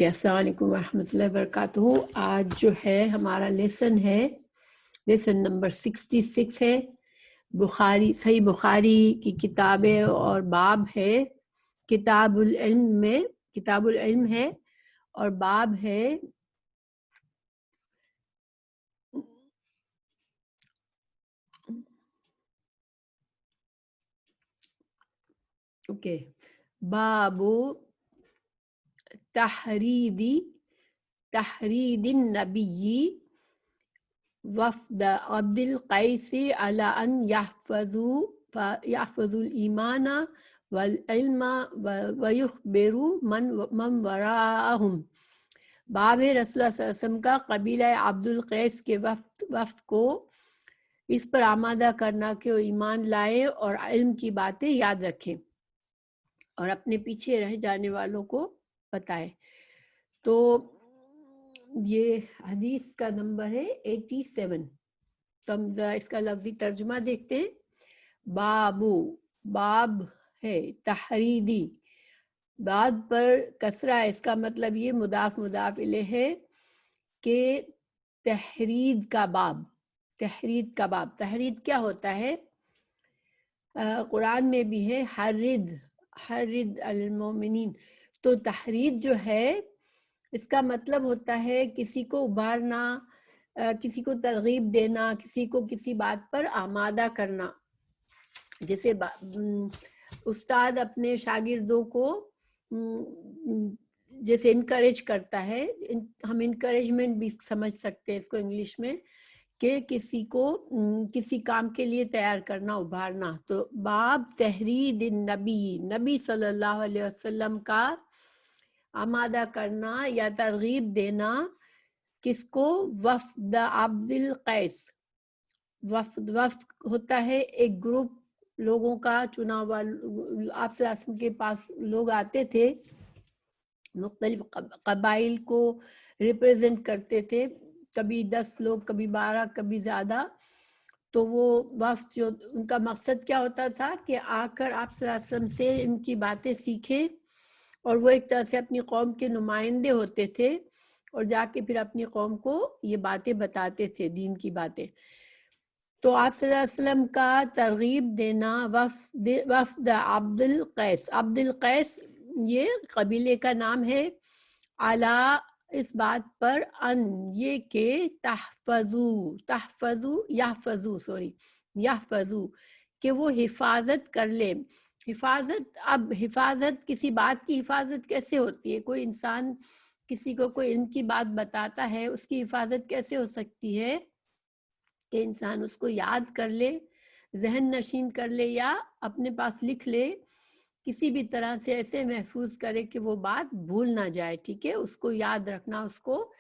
Okay, السلام علیکم ورحمۃ اللہ وبرکاتہ۔ آج جو ہے ہمارا لیسن نمبر 66 ہے۔ بخاری، صحیح بخاری کی کتابیں اور باب ہے، کتاب العلم ہے اور باب ہے باب تحرید النبی وفد عبد القیس علی ان یحفظوا الایمان والعلم ویخبروا من وراءہم۔ باب ہے رسول اللہ صلی اللہ علیہ وسلم کا قبیلہ عبد القیس کے وفد کو اس پر آمادہ کرنا کہ وہ ایمان لائے اور علم کی باتیں یاد رکھیں اور اپنے پیچھے رہ جانے والوں کو بتائے۔ تو یہ حدیث کا نمبر ہے 87۔ تو ہم ذرا اس کا لفظی ترجمہ دیکھتے ہیں۔ باب ہے تحریدی، بعد پر کسرہ ہے، اس کا مطلب یہ مضاف الیہ ہے کہ تحرید کا باب۔ تحرید کیا ہوتا ہے؟ قرآن میں بھی ہے حرد المومنین۔ تو تحرید جو ہے اس کا مطلب ہوتا ہے کسی کو ابھارنا، کسی کو ترغیب دینا، کسی کو کسی بات پر آمادہ کرنا۔ جیسے استاد اپنے شاگردوں کو جیسے انکریج کرتا ہے، ہم انکریجمنٹ بھی سمجھ سکتے ہیں اس کو انگلش میں، کہ کسی کو کسی کام کے لیے تیار کرنا، ابھارنا۔ تو باب تحرید نبی صلی اللہ علیہ وسلم کا آمادہ کرنا یا ترغیب دینا، کس کو؟ وفد عبد القیس۔ وفد ہوتا ہے ایک گروپ لوگوں کا چنا ہوا۔ آپ صلی اللہ علیہ وسلم کے پاس لوگ آتے تھے، مختلف قبائل کو ریپریزنٹ کرتے تھے، کبھی 10 لوگ، کبھی 12، کبھی زیادہ۔ تو وہ وفد جو ان کا مقصد کیا ہوتا تھا کہ آ کر آپ صلی اللہ علیہ وسلم سے ان کی باتیں سیکھیں، اور وہ ایک طرح سے اپنی قوم کے نمائندے ہوتے تھے اور جا کے پھر اپنی قوم کو یہ باتیں بتاتے تھے، دین کی باتیں۔ تو آپ صلی اللہ علیہ وسلم کا ترغیب دینا وفد عبد القیس یہ قبیلے کا نام ہے، علی اس بات پر، ان یہ کہ یحفظو کہ وہ حفاظت کر لے۔ حفاظت کسی بات کی حفاظت کیسے ہوتی ہے؟ کوئی انسان کسی کو کوئی علم کی بات بتاتا ہے، اس کی حفاظت کیسے ہو سکتی ہے؟ کہ انسان اس کو یاد کر لے، ذہن نشین کر لے، یا اپنے پاس لکھ لے، کسی بھی طرح سے ایسے محفوظ کرے کہ وہ بات بھول نہ جائے۔ ٹھیک ہے، اس کو یاد رکھنا، اس کو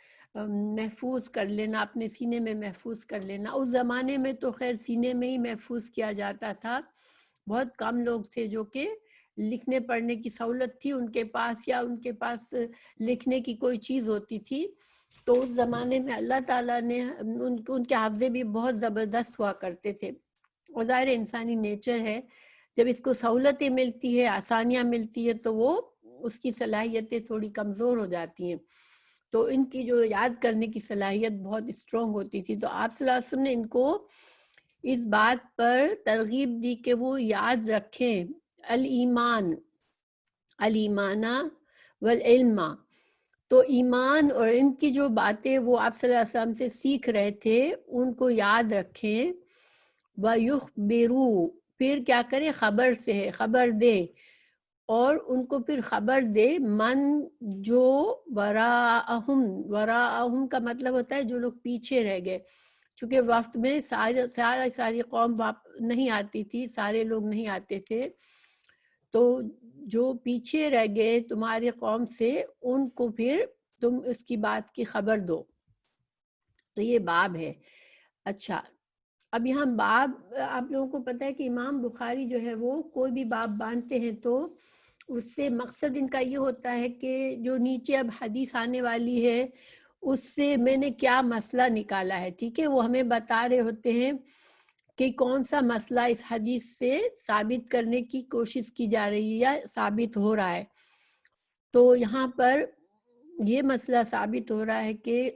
محفوظ کر لینا، اپنے سینے میں محفوظ کر لینا۔ اس زمانے میں تو خیر سینے میں ہی محفوظ کیا جاتا تھا، بہت کم لوگ تھے جو کہ لکھنے پڑھنے کی سہولت تھی ان کے پاس، یا ان کے پاس لکھنے کی کوئی چیز ہوتی تھی۔ تو اس زمانے میں اللہ تعالیٰ نے ان کے حافظے بھی بہت زبردست ہوا کرتے تھے، اور ظاہر انسانی نیچر ہے، جب اس کو سہولتیں ملتی ہے، آسانیاں ملتی ہے، تو وہ اس کی صلاحیتیں تھوڑی کمزور ہو جاتی ہیں۔ تو ان کی جو یاد کرنے کی صلاحیت بہت اسٹرانگ ہوتی تھی۔ تو آپ صلی اللہ علیہ وسلم نے ان کو اس بات پر ترغیب دی کہ وہ یاد رکھیں الایمان والعلم۔ تو ایمان اور علم کی جو باتیں وہ آپ صلی اللہ علیہ وسلم سے سیکھ رہے تھے، ان کو یاد رکھیں۔ وَيُخْبِرُوا، پھر کیا کریں؟ خبر سے ہے، خبر دے، اور ان کو پھر خبر دے، من جو وراءہم کا مطلب ہوتا ہے جو لوگ پیچھے رہ گئے، چونکہ وقت میں ساری قوم نہیں آتی تھی، سارے لوگ نہیں آتے تھے، تو جو پیچھے رہ گئے تمہاری قوم سے، ان کو پھر تم اس کی بات کی خبر دو۔ تو یہ باب ہے۔ اچھا، اب یہاں باب، آپ لوگوں کو پتہ ہے کہ امام بخاری جو ہے وہ کوئی بھی باب باندھتے ہیں تو اس سے مقصد ان کا یہ ہوتا ہے کہ جو نیچے اب حدیث آنے والی ہے اس سے میں نے کیا مسئلہ نکالا ہے، ٹھیک ہے، وہ ہمیں بتا رہے ہوتے ہیں کہ کون سا مسئلہ اس حدیث سے ثابت کرنے کی کوشش کی جا رہی ہے یا ثابت ہو رہا ہے۔ تو یہاں پر یہ مسئلہ ثابت ہو رہا ہے کہ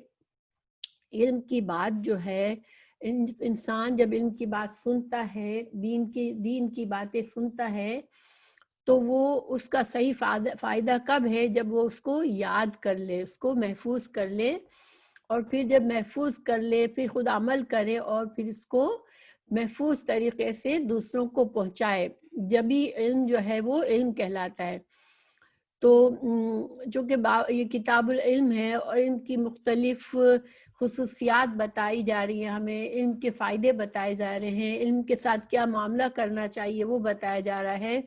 علم کی بات جو ہے، انسان جب علم کی بات سنتا ہے، دین کی باتیں سنتا ہے، تو وہ اس کا صحیح فائدہ کب ہے؟ جب وہ اس کو یاد کر لے، اس کو محفوظ کر لے، اور پھر جب محفوظ کر لے پھر خود عمل کرے اور پھر اس کو محفوظ طریقے سے دوسروں کو پہنچائے، جبھی علم جو ہے وہ علم کہلاتا ہے۔ تو چونکہ یہ کتاب العلم ہے اور ان کی مختلف خصوصیات بتائی جا رہی ہیں، ہمیں علم کے فائدے بتائے جا رہے ہیں، علم کے ساتھ کیا معاملہ کرنا چاہیے وہ بتایا جا رہا ہے،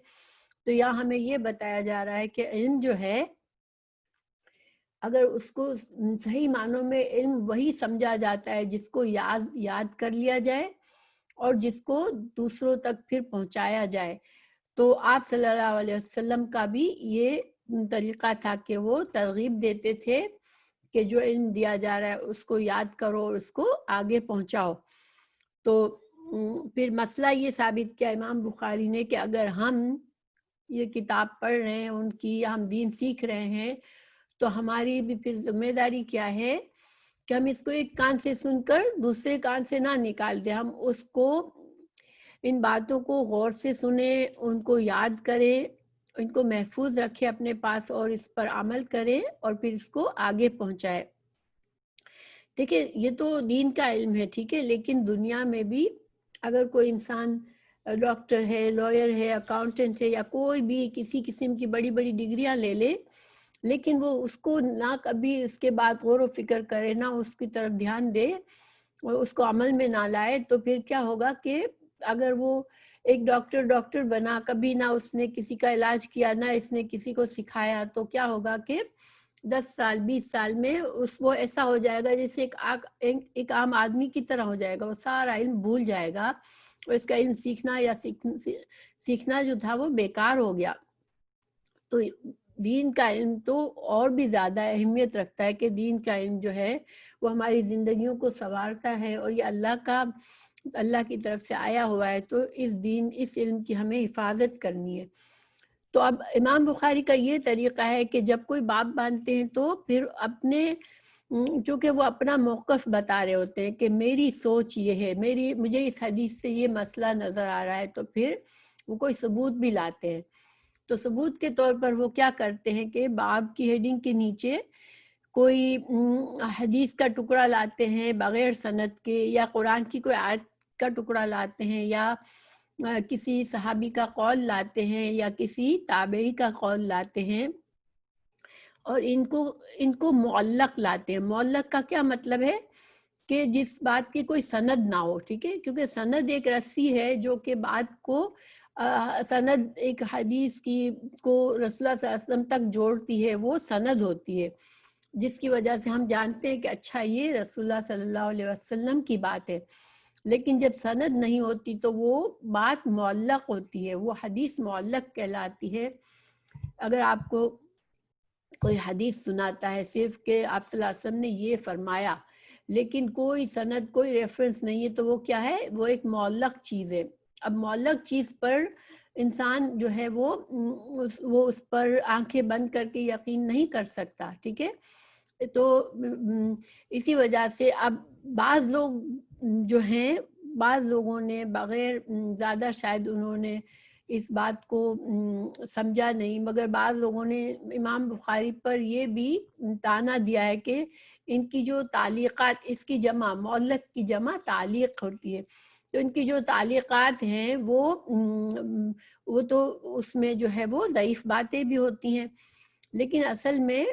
تو یہاں ہمیں یہ بتایا جا رہا ہے کہ علم جو ہے، اگر اس کو صحیح معنوں میں علم وہی سمجھا جاتا ہے جس کو یاد کر لیا جائے اور جس کو دوسروں تک پھر پہنچایا جائے۔ تو آپ صلی اللہ علیہ وسلم کا بھی یہ طریقہ تھا کہ وہ ترغیب دیتے تھے کہ جو علم دیا جا رہا ہے اس کو یاد کرو اور اس کو آگے پہنچاؤ۔ تو پھر مسئلہ یہ ثابت کیا امام بخاری نے کہ اگر ہم یہ کتاب پڑھ رہے ہیں ان کی، یا ہم دین سیکھ رہے ہیں، تو ہماری بھی پھر ذمہ داری کیا ہے کہ ہم اس کو ایک کان سے سن کر دوسرے کان سے نہ نکال دیں، ہم اس کو، ان باتوں کو غور سے سنیں، ان کو یاد کریں، ان کو محفوظ رکھیں اپنے پاس اور اس پر عمل کریں اور پھر اس کو آگے پہنچائیں۔ دیکھیں یہ تو دین کا علم ہے، ٹھیک ہے، لیکن دنیا میں بھی اگر کوئی انسان ڈاکٹر ہے، لائر ہے، اکاؤنٹنٹ ہے، یا کوئی بھی کسی قسم کی بڑی بڑی ڈگریاں لے لے، لیکن وہ اس کو نہ کبھی اس کے بعد غور و فکر کرے، نہ اس کی طرف دھیان دے اور اس کو عمل میں نہ لائے، تو پھر کیا ہوگا کہ اگر وہ ایک ڈاکٹر بنا، کبھی نہ اس نے کسی کا علاج کیا، نہ اس نے کسی کو سکھایا، تو کیا ہوگا کہ 10 سال 20 سال میں وہ ایسا ہو جائے گا جیسے ایک عام آدمی کی طرح ہو جائے گا، وہ سارا علم بھول جائے گا اور اس کا علم سیکھنا جو تھا وہ بیکار ہو گیا۔ تو دین کا علم تو اور بھی زیادہ اہمیت رکھتا ہے کہ دین کا علم جو ہے وہ ہماری زندگیوں کو سنوارتا ہے، اور یہ اللہ کی طرف سے آیا ہوا ہے، تو اس علم کی ہمیں حفاظت کرنی ہے۔ تو اب امام بخاری کا یہ طریقہ ہے کہ جب کوئی باب باندھتے ہیں تو پھر چونکہ وہ اپنا موقف بتا رہے ہوتے ہیں کہ میری سوچ یہ ہے، مجھے اس حدیث سے یہ مسئلہ نظر آ رہا ہے، تو پھر وہ کوئی ثبوت بھی لاتے ہیں۔ تو ثبوت کے طور پر وہ کیا کرتے ہیں کہ باب کی ہیڈنگ کے نیچے کوئی حدیث کا ٹکڑا لاتے ہیں بغیر سند کے، یا قرآن کی کوئی آیت کا ٹکڑا لاتے ہیں، یا کسی صحابی کا قول لاتے ہیں، یا کسی تابعی کا قول لاتے ہیں، اور ان کو معلق لاتے ہیں۔ معلق کا کیا مطلب ہے کہ جس بات کی کوئی سند نہ ہو، ٹھیک ہے، کیونکہ سند ایک رسی ہے جو کہ بات کو سند ایک حدیث کو رسول اللہ صلی اللہ علیہ وسلم تک جوڑتی ہے، وہ سند ہوتی ہے، جس کی وجہ سے ہم جانتے ہیں کہ اچھا یہ رسول اللہ صلی اللہ علیہ وسلم کی بات ہے۔ لیکن جب سند نہیں ہوتی تو وہ بات معلق ہوتی ہے، وہ حدیث معلق کہلاتی ہے۔ اگر آپ کو کوئی حدیث سناتا ہے صرف کہ آپ صلی اللہ علیہ وسلم نے یہ فرمایا، لیکن کوئی سند، کوئی ریفرنس نہیں ہے، تو وہ کیا ہے؟ وہ ایک معلق چیز ہے۔ اب معلق چیز پر انسان جو ہے وہ اس پر آنکھیں بند کر کے یقین نہیں کر سکتا، ٹھیک ہے۔ تو اسی وجہ سے اب بعض لوگ جو ہیں، بعض لوگوں نے بغیر زیادہ شاید انہوں نے اس بات کو سمجھا نہیں، مگر بعض لوگوں نے امام بخاری پر یہ بھی طعنہ دیا ہے کہ ان کی جو تعلیقات، اس کی جمع معلق کی جمع تعلیق ہوتی ہے، تو ان کی جو تعلیقات ہیں وہ تو اس میں جو ہے وہ ضعیف باتیں بھی ہوتی ہیں، لیکن اصل میں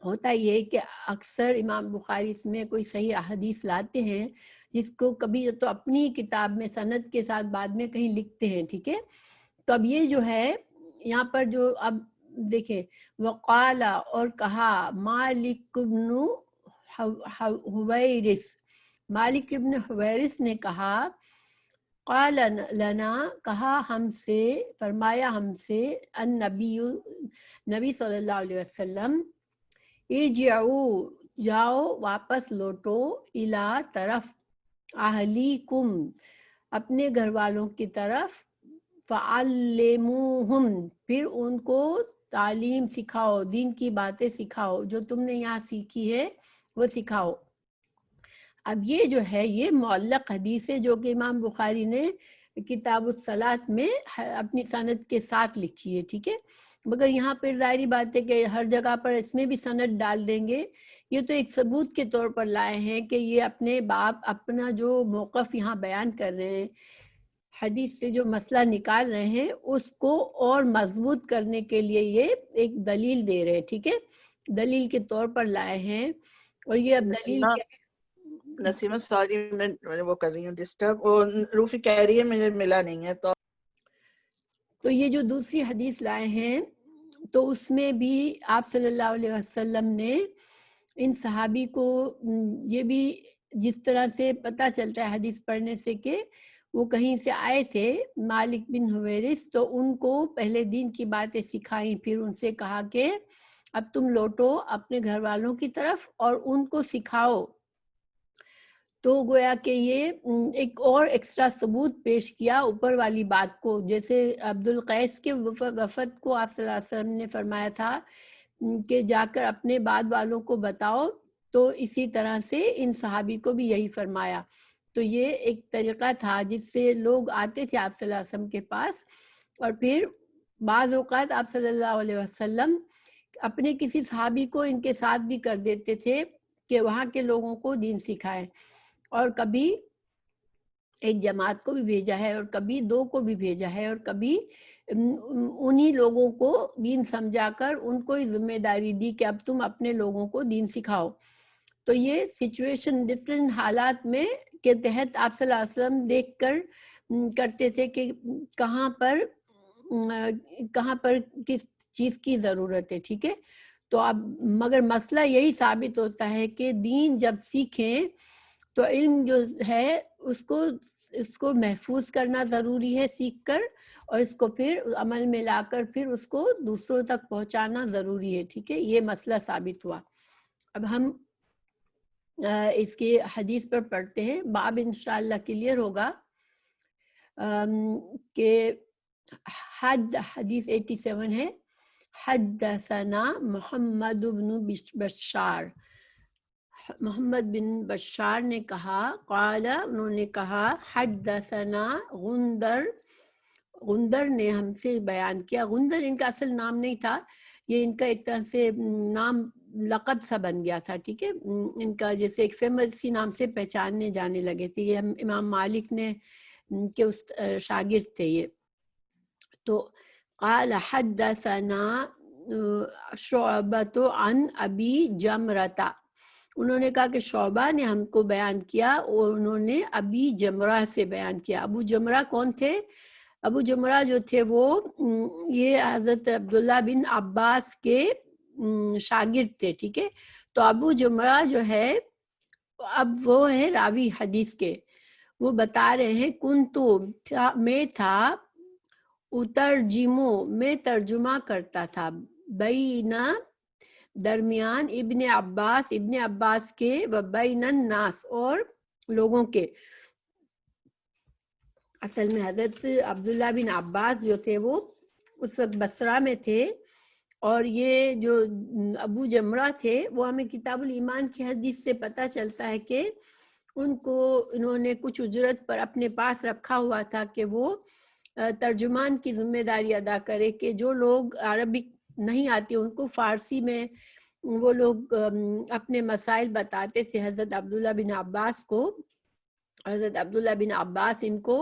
ہوتا یہ کہ اکثر امام بخاری اس میں کوئی صحیح احادیث لاتے ہیں جس کو کبھی تو اپنی کتاب میں سند کے ساتھ بعد میں کہیں لکھتے ہیں، ٹھیک ہے۔ تو اب یہ جو ہے یہاں پر جو اب دیکھیں، وقال اور کہا مالک بن حویرث، مالک ابن حویرث نے کہا، قال لنا کہا ہم سے، فرمایا ہم سے، نبی صلی اللہ علیہ وسلم، ارجعوا جاؤ واپس لوٹو، الا طرف، اہلیکم اپنے گھر والوں کی طرف، فعلموہم پھر ان کو تعلیم سکھاؤ، دین کی باتیں سکھاؤ، جو تم نے یہاں سیکھی ہے وہ سکھاؤ۔ اب یہ جو ہے یہ معلق حدیث ہے جو کہ امام بخاری نے کتاب الصلاۃ میں اپنی سند کے ساتھ لکھی ہے، ٹھیک ہے، مگر یہاں پر ظاہری بات ہے کہ ہر جگہ پر اس میں بھی سند ڈال دیں گے۔ یہ تو ایک ثبوت کے طور پر لائے ہیں کہ یہ اپنے باپ اپنا جو موقف یہاں بیان کر رہے ہیں، حدیث سے جو مسئلہ نکال رہے ہیں اس کو اور مضبوط کرنے کے لیے یہ ایک دلیل دے رہے ہیں، ٹھیک ہے، دلیل کے طور پر لائے ہیں۔ اور یہ اب دلیل کیا ہے؟ نسیمہ سوری میں وہ کر رہی ہوں ڈسٹرب، اور روفی کہہ رہی ہے مجھے ملا نہیں ہے، تو یہ جو دوسری حدیث لائے ہیں تو اس میں بھی آپ صلی اللہ علیہ وسلم نے ان صحابی کو یہ بھی جس طرح سے پتہ چلتا ہے حدیث پڑھنے سے کہ وہ کہیں سے آئے تھے مالک بن حویرث، تو ان کو پہلے دین کی باتیں سکھائیں، پھر ان سے کہا کہ اب تم لوٹو اپنے گھر والوں کی طرف اور ان کو سکھاؤ۔ تو گویا کہ یہ ایک اور ایکسٹرا ثبوت پیش کیا اوپر والی بات کو، جیسے عبد القیس کے وفد کو آپ صلی اللہ علیہ وسلم نے فرمایا تھا کہ جا کر اپنے بعد والوں کو بتاؤ، تو اسی طرح سے ان صحابی کو بھی یہی فرمایا۔ تو یہ ایک طریقہ تھا جس سے لوگ آتے تھے آپ صلی اللہ علیہ وسلم کے پاس، اور پھر بعض اوقات آپ صلی اللہ علیہ وسلم اپنے کسی صحابی کو ان کے ساتھ بھی کر دیتے تھے کہ وہاں کے لوگوں کو دین سکھائیں، اور کبھی ایک جماعت کو بھی بھیجا ہے اور کبھی دو کو بھی بھیجا ہے، اور کبھی انہی لوگوں کو دین سمجھا کر ان کو ذمہ داری دی کہ اب تم اپنے لوگوں کو دین سکھاؤ۔ تو یہ سچویشن ڈفرینٹ حالات میں کے تحت آپ صلی اللہ علیہ وسلم دیکھ کر کرتے تھے کہ کہاں پر کس چیز کی ضرورت ہے، ٹھیک ہے۔ تو اب مگر مسئلہ یہی ثابت ہوتا ہے کہ دین جب سیکھیں تو علم جو ہے اس کو محفوظ کرنا ضروری ہے سیکھ کر، اور اس کو پھر عمل میں لا کر پھر اس کو دوسروں تک پہنچانا ضروری ہے، ٹھیک ہے، یہ مسئلہ ثابت ہوا۔ اب ہم اس کی حدیث پر پڑھتے ہیں، باب انشاءاللہ کلیئر ہوگا کہ حدیث 87 ہے، حدثنا محمد بن بشار، محمد بن بشار نے کہا، قال انہوں نے کہا، حدثنا غندر نے ہم سے بیان کیا۔ غندر ان کا اصل نام نہیں تھا، یہ ان کا ایک طرح سے نام لقب سا بن گیا تھا، ٹھیک ہے، ان کا جیسے ایک فیمس نام سے پہچاننے جانے لگے تھے، یہ امام مالک نے کے شاگرد تھے یہ۔ تو قال حدثنا شعبۃ عن ابی جمرۃ، انہوں نے کہا کہ شعبہ نے ہم کو بیان کیا اور انہوں نے ابی جمرہ سے بیان کیا۔ ابو جمرہ کون تھے؟ ابو جمرہ جو تھے وہ یہ حضرت عبداللہ بن عباس کے شاگرد تھے، ٹھیک ہے۔ تو ابو جمرہ جو ہے اب وہ ہے راوی حدیث کے، وہ بتا رہے ہیں کنتو میں تھا، اترجمو میں ترجمہ کرتا تھا، بینا درمیان ابن عباس کے و بین الناس اور لوگوں کے۔ اصل میں حضرت عبداللہ بن عباس جو تھے وہ اس وقت بصرہ میں تھے، اور یہ جو ابو جمرہ تھے وہ ہمیں کتاب الایمان کی حدیث سے پتہ چلتا ہے کہ ان کو انہوں نے کچھ اجرت پر اپنے پاس رکھا ہوا تھا کہ وہ ترجمان کی ذمہ داری ادا کرے، کہ جو لوگ عربک نہیں آتی ان کو فارسی میں وہ لوگ اپنے مسائل بتاتے تھے حضرت عبداللہ بن عباس کو۔ حضرت عبداللہ بن عباس ان کو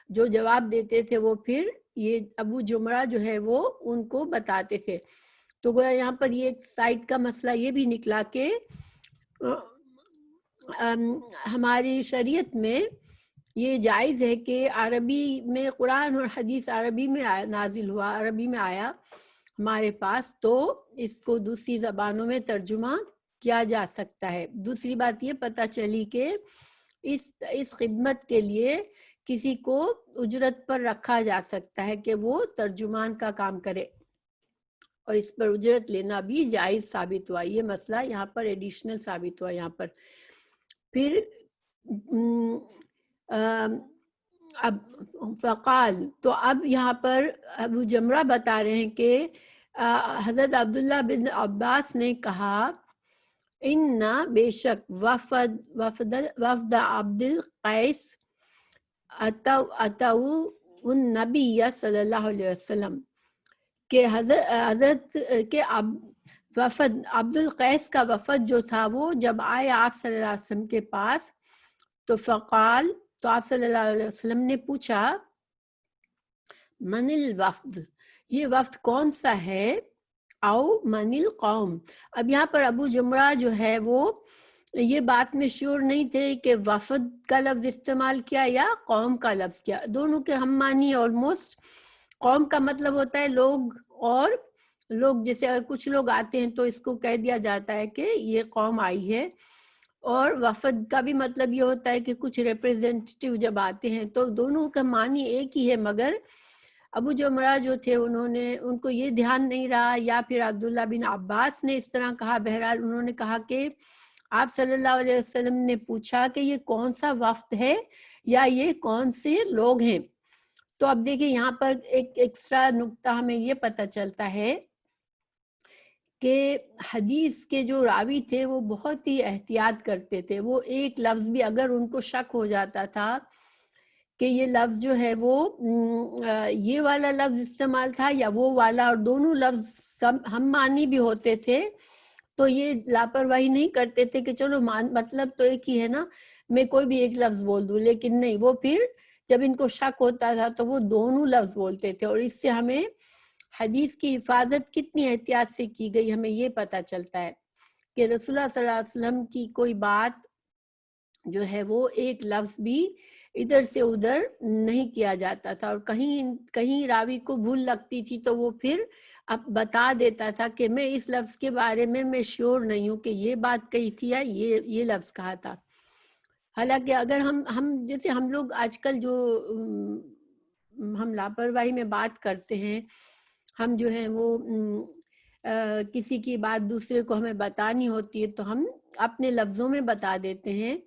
جو جواب دیتے تھے وہ پھر یہ ابو جمرہ جو ہے وہ ان کو بتاتے تھے۔ تو گویا یہاں پر یہ ایک سائڈ کا مسئلہ یہ بھی نکلا کہ ہماری شریعت میں یہ جائز ہے کہ عربی میں قرآن اور حدیث عربی میں نازل ہوا، عربی میں آیا ہمارے پاس، تو اس کو دوسری زبانوں میں ترجمہ کیا جا سکتا ہے۔ دوسری بات یہ پتہ چلی کہ اس خدمت کے لیے کسی کو اجرت پر رکھا جا سکتا ہے کہ وہ ترجمان کا کام کرے، اور اس پر اجرت لینا بھی جائز ثابت ہوا۔ یہ مسئلہ یہاں پر ایڈیشنل ثابت ہوا یہاں پر۔ پھر اب فقال، تو اب یہاں پر ابو جمرہ بتا رہے ہیں کہ حضرت عبداللہ بن عباس نے کہا ان بے شک وفد عبد القیس اتو النبی صلی اللہ علیہ وسلم کہ حضرت کے وفد عبد القیس کا وفد جو تھا وہ جب آئے آپ صلی اللہ علیہ وسلم کے پاس تو فقال تو آپ صلی اللہ علیہ وسلم نے پوچھا من الوفد یہ وفد کون سا ہے او من القوم. اب یہاں پر ابو جمرہ جو ہے وہ یہ بات میں شیور نہیں تھے کہ وفد کا لفظ استعمال کیا یا قوم کا لفظ کیا. دونوں کے ہم معنی آلموسٹ. قوم کا مطلب ہوتا ہے لوگ، اور لوگ جیسے اگر کچھ لوگ آتے ہیں تو اس کو کہہ دیا جاتا ہے کہ یہ قوم آئی ہے، اور وفد کا بھی مطلب یہ ہوتا ہے کہ کچھ ریپریزنٹیٹیو جب آتے ہیں. تو دونوں کا معنی ایک ہی ہے، مگر ابو جمرہ جو تھے ان کو یہ دھیان نہیں رہا، یا پھر عبداللہ بن عباس نے اس طرح کہا. بہرحال انہوں نے کہا کہ آپ صلی اللہ علیہ وسلم نے پوچھا کہ یہ کون سا وفد ہے یا یہ کون سے لوگ ہیں. تو اب دیکھیں یہاں پر ایک ایکسٹرا نکتہ ہمیں یہ پتہ چلتا ہے کہ حدیث کے جو راوی تھے وہ بہت ہی احتیاط کرتے تھے. وہ ایک لفظ بھی اگر ان کو شک ہو جاتا تھا کہ یہ لفظ جو ہے وہ یہ والا لفظ استعمال تھا یا وہ والا، اور دونوں لفظ ہم معنی بھی ہوتے تھے، تو یہ لاپرواہی نہیں کرتے تھے کہ چلو مطلب تو ایک ہی ہے نا، میں کوئی بھی ایک لفظ بول دوں. لیکن نہیں، وہ پھر جب ان کو شک ہوتا تھا تو وہ دونوں لفظ بولتے تھے. اور اس سے ہمیں حدیث کی حفاظت کتنی احتیاط سے کی گئی ہمیں یہ پتہ چلتا ہے کہ رسول اللہ صلی اللہ علیہ وسلم کی کوئی بات جو ہے وہ ایک لفظ بھی ادھر سے ادھر نہیں کیا جاتا تھا. اور کہیں راوی کو بھول لگتی تھی تو وہ پھر اب بتا دیتا تھا کہ میں اس لفظ کے بارے میں شیور نہیں ہوں کہ یہ بات کہی تھی یا یہ لفظ کہا تھا. حالانکہ اگر ہم جیسے ہم لوگ آج کل جو ہم لاپرواہی میں بات کرتے ہیں، ہم جو ہیں وہ کسی کی بات دوسرے کو ہمیں بتانی ہوتی ہے تو ہم اپنے لفظوں میں بتا دیتے ہیں،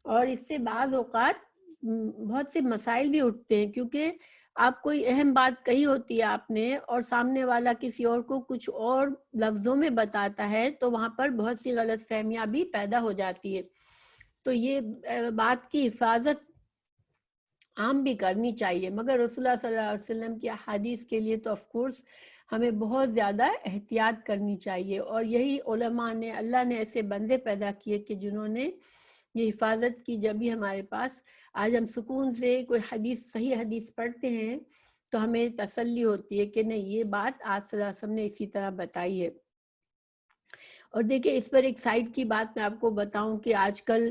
اور اس سے بعض اوقات بہت سے مسائل بھی اٹھتے ہیں. کیونکہ آپ کوئی اہم بات کہی ہوتی ہے آپ نے، اور سامنے والا کسی اور کو کچھ اور لفظوں میں بتاتا ہے، تو وہاں پر بہت سی غلط فہمیاں بھی پیدا ہو جاتی ہے. تو یہ بات کی حفاظت عام بھی کرنی چاہیے، مگر رسول اللہ صلی اللہ علیہ وسلم کی احادیث کے لیے تو آف کورس ہمیں بہت زیادہ احتیاط کرنی چاہیے. اور یہی علماء نے، اللہ نے ایسے بندے پیدا کیے کہ جنہوں نے یہ حفاظت کی. جب بھی ہمارے پاس آج ہم سکون سے کوئی حدیث، صحیح حدیث پڑھتے ہیں تو ہمیں تسلی ہوتی ہے کہ نہیں، یہ بات آپ صلی اللہ علیہ وسلم نے اسی طرح بتائی ہے. اور دیکھیں اس پر ایک سائڈ کی بات میں آپ کو بتاؤں کہ آج کل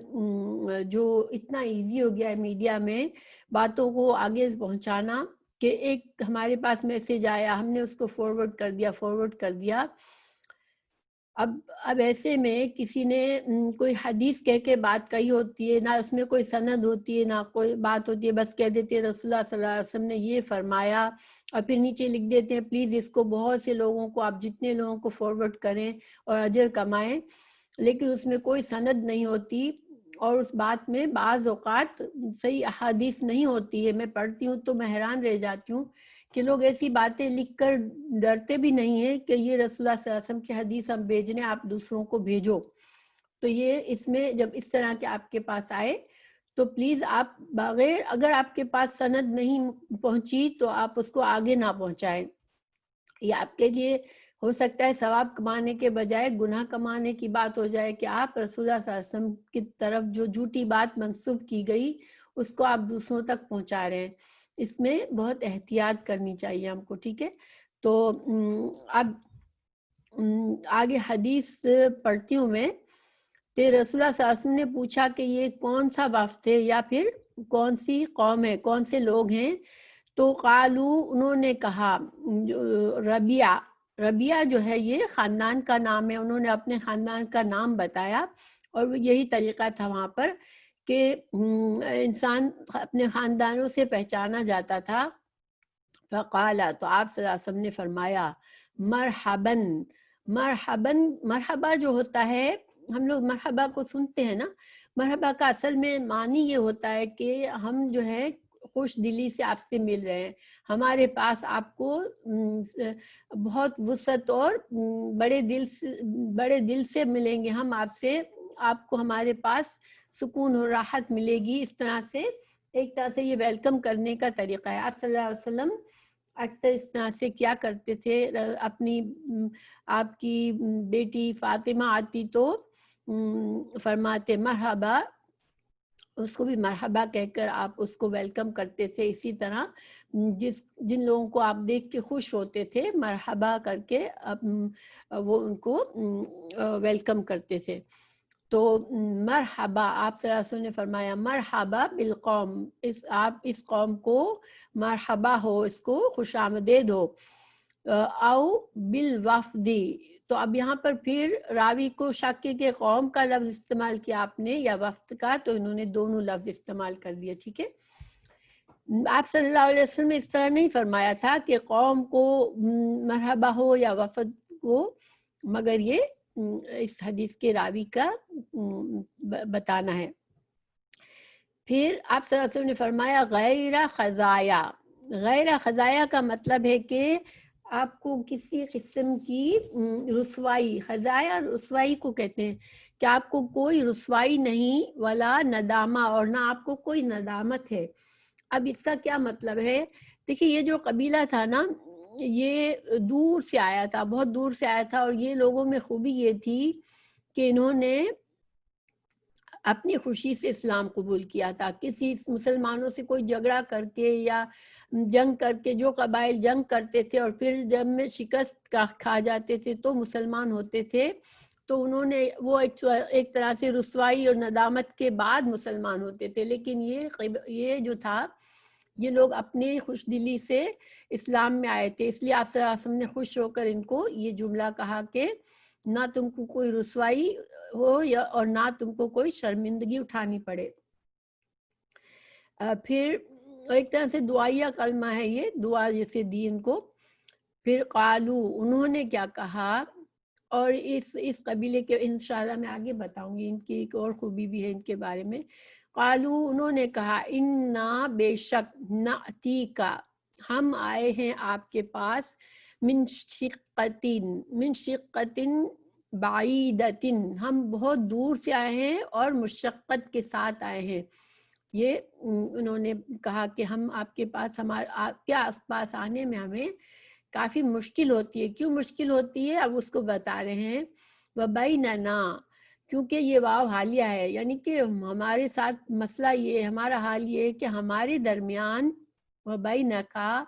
جو اتنا ایزی ہو گیا ہے میڈیا میں باتوں کو آگے پہنچانا، کہ ایک ہمارے پاس میسج آیا، ہم نے اس کو فارورڈ کر دیا. اب ایسے میں کسی نے کوئی حدیث کہہ کے بات کہی ہوتی ہے، نہ اس میں کوئی سند ہوتی ہے نہ کوئی بات ہوتی ہے، بس کہہ دیتے ہیں رسول اللہ صلی اللہ علیہ وسلم نے یہ فرمایا، اور پھر نیچے لکھ دیتے ہیں پلیز اس کو بہت سے لوگوں کو، آپ جتنے لوگوں کو فارورڈ کریں اور اجر کمائیں. لیکن اس میں کوئی سند نہیں ہوتی، اور اس بات میں بعض اوقات صحیح احادیث نہیں ہوتی ہے. میں پڑھتی ہوں تو میں حیران رہ جاتی ہوں کہ لوگ ایسی باتیں لکھ کر ڈرتے بھی نہیں ہیں کہ یہ رسول اللہ صلی اللہ علیہ وسلم کی حدیث ہم بھیجنے، آپ دوسروں کو بھیجو. تو یہ اس میں جب اس طرح کے آپ کے پاس آئے تو پلیز آپ بغیر، اگر آپ کے پاس سند نہیں پہنچی تو آپ اس کو آگے نہ پہنچائیں. یہ آپ کے لیے ہو سکتا ہے ثواب کمانے کے بجائے گناہ کمانے کی بات ہو جائے کہ آپ رسول اللہ صلی اللہ علیہ وسلم کی طرف جو جھوٹی بات منسوب کی گئی اس کو آپ دوسروں تک پہنچا رہے ہیں. اس میں بہت احتیاط کرنی چاہیے ہم کو. ٹھیک ہے، تو اب آگے حدیث پڑھتی ہوں میں. کہ رسول اللہ صلی اللہ علیہ وسلم نے پوچھا کہ یہ کون سا وفد ہے یا پھر کون سی قوم ہے، کون سے لوگ ہیں. تو قالو، انہوں نے کہا، ربیہ جو ہے یہ خاندان کا نام ہے، انہوں نے اپنے خاندان کا نام بتایا. اور یہی طریقہ تھا وہاں پر کہ انسان اپنے خاندانوں سے پہچانا جاتا تھا. فقالا، تو آپ صلی اللہ علیہ وسلم نے فرمایا مرحباً. مرحبا جو ہوتا ہے، ہم لوگ مرحبا کو سنتے ہیں نا، مرحبا کا اصل میں معنی یہ ہوتا ہے کہ ہم جو ہے خوش دلی سے آپ سے مل رہے ہیں. ہمارے پاس آپ کو بہت وسعت اور بڑے دل سے ملیں گے ہم آپ سے, آپ کو ہمارے پاس سکون اور راحت ملے گی. اس طرح سے ایک طرح سے یہ ویلکم کرنے کا طریقہ ہے. آپ صلی اللہ علیہ وسلم اکثر اس طرح سے کیا کرتے تھے. اپنی آپ کی بیٹی فاطمہ آتی تو فرماتے مرحبا, اس کو بھی مرحبا کہہ کر آپ اس کو ویلکم کرتے تھے. اسی طرح جن لوگوں کو آپ دیکھ کے خوش ہوتے تھے, مرحبا کر کے وہ ان کو ویلکم کرتے تھے. تو مرحبا, آپ صلی اللہ علیہ وسلم نے فرمایا مرحبا بالقوم, آپ اس قوم کو مرحبا ہو, اس کو خوش آمدید ہو. او بالوفدی, تو اب یہاں پر پھر راوی کو شک کہ قوم کا لفظ استعمال کیا آپ نے یا وفد کا, تو انہوں نے دونوں لفظ استعمال کر دیا. ٹھیک ہے, آپ صلی اللہ علیہ وسلم نے اس طرح نہیں فرمایا تھا کہ قوم کو مرحبا ہو یا وفد کو, مگر یہ اس حدیث کے راوی کا بتانا ہے. پھر آپ صلی اللہ علیہ وسلم نے فرمایا غیر خزایا. غیر خزایا کا مطلب ہے کہ آپ کو کسی قسم کی رسوائی, خزایا رسوائی کو کہتے ہیں کہ آپ کو کوئی رسوائی نہیں, ولا ندامہ, اور نہ آپ کو کوئی ندامت ہے. اب اس کا کیا مطلب ہے؟ دیکھیے یہ جو قبیلہ تھا نا, یہ دور سے آیا تھا, بہت دور سے آیا تھا, اور یہ لوگوں میں خوبی یہ تھی کہ انہوں نے اپنی خوشی سے اسلام قبول کیا تھا. کسی مسلمانوں سے کوئی جھگڑا کر کے یا جنگ کر کے, جو قبائل جنگ کرتے تھے اور پھر جب میں شکست کھا جاتے تھے تو مسلمان ہوتے تھے, تو انہوں نے وہ ایک طرح سے رسوائی اور ندامت کے بعد مسلمان ہوتے تھے. لیکن یہ جو تھا, یہ لوگ اپنی خوش دلی سے اسلام میں آئے تھے, اس لیے آپ صلی اللہ علیہ وسلم نے خوش ہو کر ان کو یہ جملہ کہا کہ نہ تم کو کوئی رسوائی ہو یا اور نہ تم کو کوئی شرمندگی اٹھانی پڑے. پھر ایک طرح سے دعائیہ کلمہ ہے, یہ دعا جیسے دی ان کو. پھر قالو, انہوں نے کیا کہا, اور اس قبیلے کے انشاءاللہ میں آگے بتاؤں گی, ان کی ایک اور خوبی بھی ہے ان کے بارے میں. قالو, انہوں نے کہا انا, بے شک, ناتی کا, ہم آئے ہیں آپ کے پاس, من شقتن بعیدتن, ہم بہت دور سے آئے ہیں اور مشقت کے ساتھ آئے ہیں. یہ انہوں نے کہا کہ ہم آپ کے پاس, آپ کے آس پاس آنے میں ہمیں کافی مشکل ہوتی ہے. کیوں مشکل ہوتی ہے اب اس کو بتا رہے ہیں. وبیننا, کیونکہ یہ واو حالیہ ہے, یعنی کہ ہمارے ساتھ مسئلہ یہ, ہمارا حال یہ ہے کہ ہمارے درمیان, وبینکا,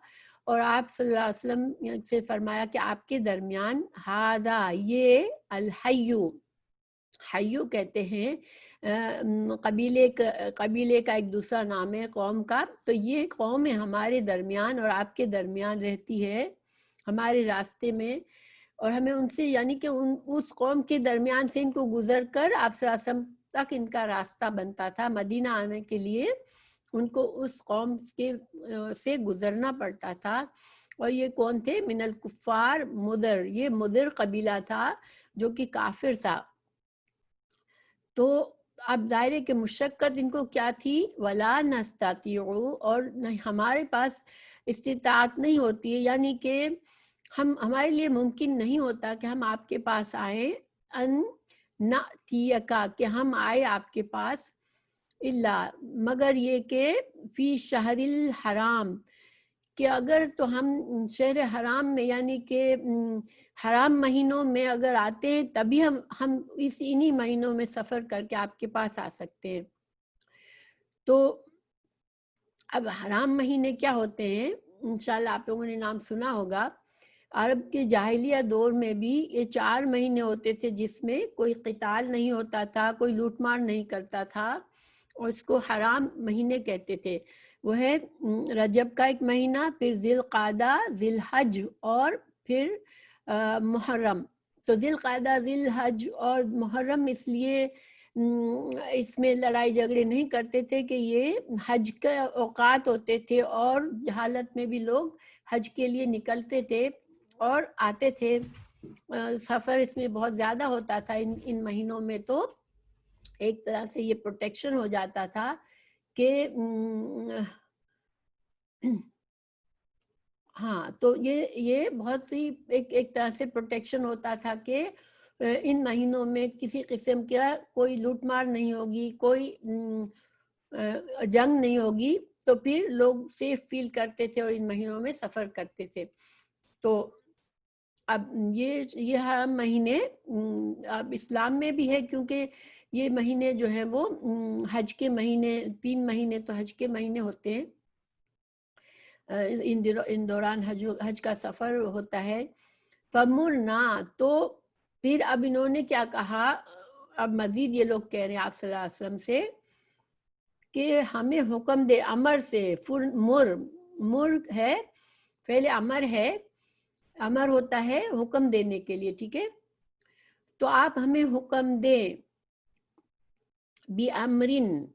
اور آپ صلی اللہ علیہ وسلم سے فرمایا کہ آپ کے درمیان, ہذا, یہ, الحیو, حیو کہتے ہیں قبیلے کا ایک دوسرا نام ہے قوم کا. تو یہ قوم ہمارے درمیان اور آپ کے درمیان رہتی ہے, ہمارے راستے میں, اور ہمیں ان سے, یعنی کہ اس قوم کے درمیان سے ان کو گزر کر آپ صلی اللہ علیہ وسلم تک ان کا راستہ بنتا تھا. مدینہ آنے کے لیے ان کو اس قوم سے گزرنا پڑتا تھا. اور یہ کون تھے؟ من الکفار مدر, یہ مدر قبیلہ تھا جو کہ کافر تھا. تو اب ظاہر ہے کہ مشقت ان کو کیا تھی, ولا نستطیعو, اور ہمارے پاس استطاعت نہیں ہوتی ہے, یعنی کہ ہمارے لیے ممکن نہیں ہوتا کہ ہم آپ کے پاس آئیں, ان نأتیکا, کہ ہم آئے آپ کے پاس, الا, مگر یہ کہ فی شہر الحرام, کہ اگر تو ہم شہر حرام میں, یعنی کہ حرام مہینوں میں اگر آتے ہیں تبھی ہم انہی مہینوں میں سفر کر کے آپ کے پاس آ سکتے ہیں. تو اب حرام مہینے کیا ہوتے ہیں, انشاءاللہ آپ لوگوں نے نام سنا ہوگا. عرب کے جاہلیہ دور میں بھی یہ 4 مہینے ہوتے تھے جس میں کوئی قتال نہیں ہوتا تھا, کوئی لوٹ مار نہیں کرتا تھا, اور اس کو حرام مہینے کہتے تھے. وہ ہے رجب کا ایک مہینہ, پھر ذی القعدہ, ذی الحج, اور پھر محرم. تو ذی القعدہ, ذی الحج اور محرم اس لیے اس میں لڑائی جھگڑے نہیں کرتے تھے کہ یہ حج کے اوقات ہوتے تھے, اور جہالت میں بھی لوگ حج کے لیے نکلتے تھے اور آتے تھے. سفر اس میں بہت زیادہ ہوتا تھا ان مہینوں میں, تو ایک طرح سے یہ پروٹیکشن ہو جاتا تھا کہ ہاں تو یہ بہت ہی ایک طرح سے پروٹیکشن ہوتا تھا کہ ان مہینوں میں کسی قسم کا کوئی لوٹ مار نہیں ہوگی، کوئی جنگ نہیں ہوگی، تو پھر لوگ سیف فیل کرتے تھے اور ان مہینوں میں سفر کرتے تھے. تو اب یہ ہر مہینے اب اسلام میں بھی ہے، کیونکہ یہ مہینے جو ہیں وہ حج کے مہینے، 3 مہینے تو حج کے مہینے ہوتے ہیں. ان دوران حج کا سفر ہوتا ہے. فمرنا، تو پھر اب انہوں نے کیا کہا، اب مزید یہ لوگ کہہ رہے ہیں آپ صلی اللہ علیہ وسلم سے کہ ہمیں حکم دے، امر سے، مر ہے، فعل امر ہے، امر ہوتا ہے حکم دینے کے لیے، ٹھیک ہے. تو آپ ہمیں حکم دیں، بِأَمْرٍ،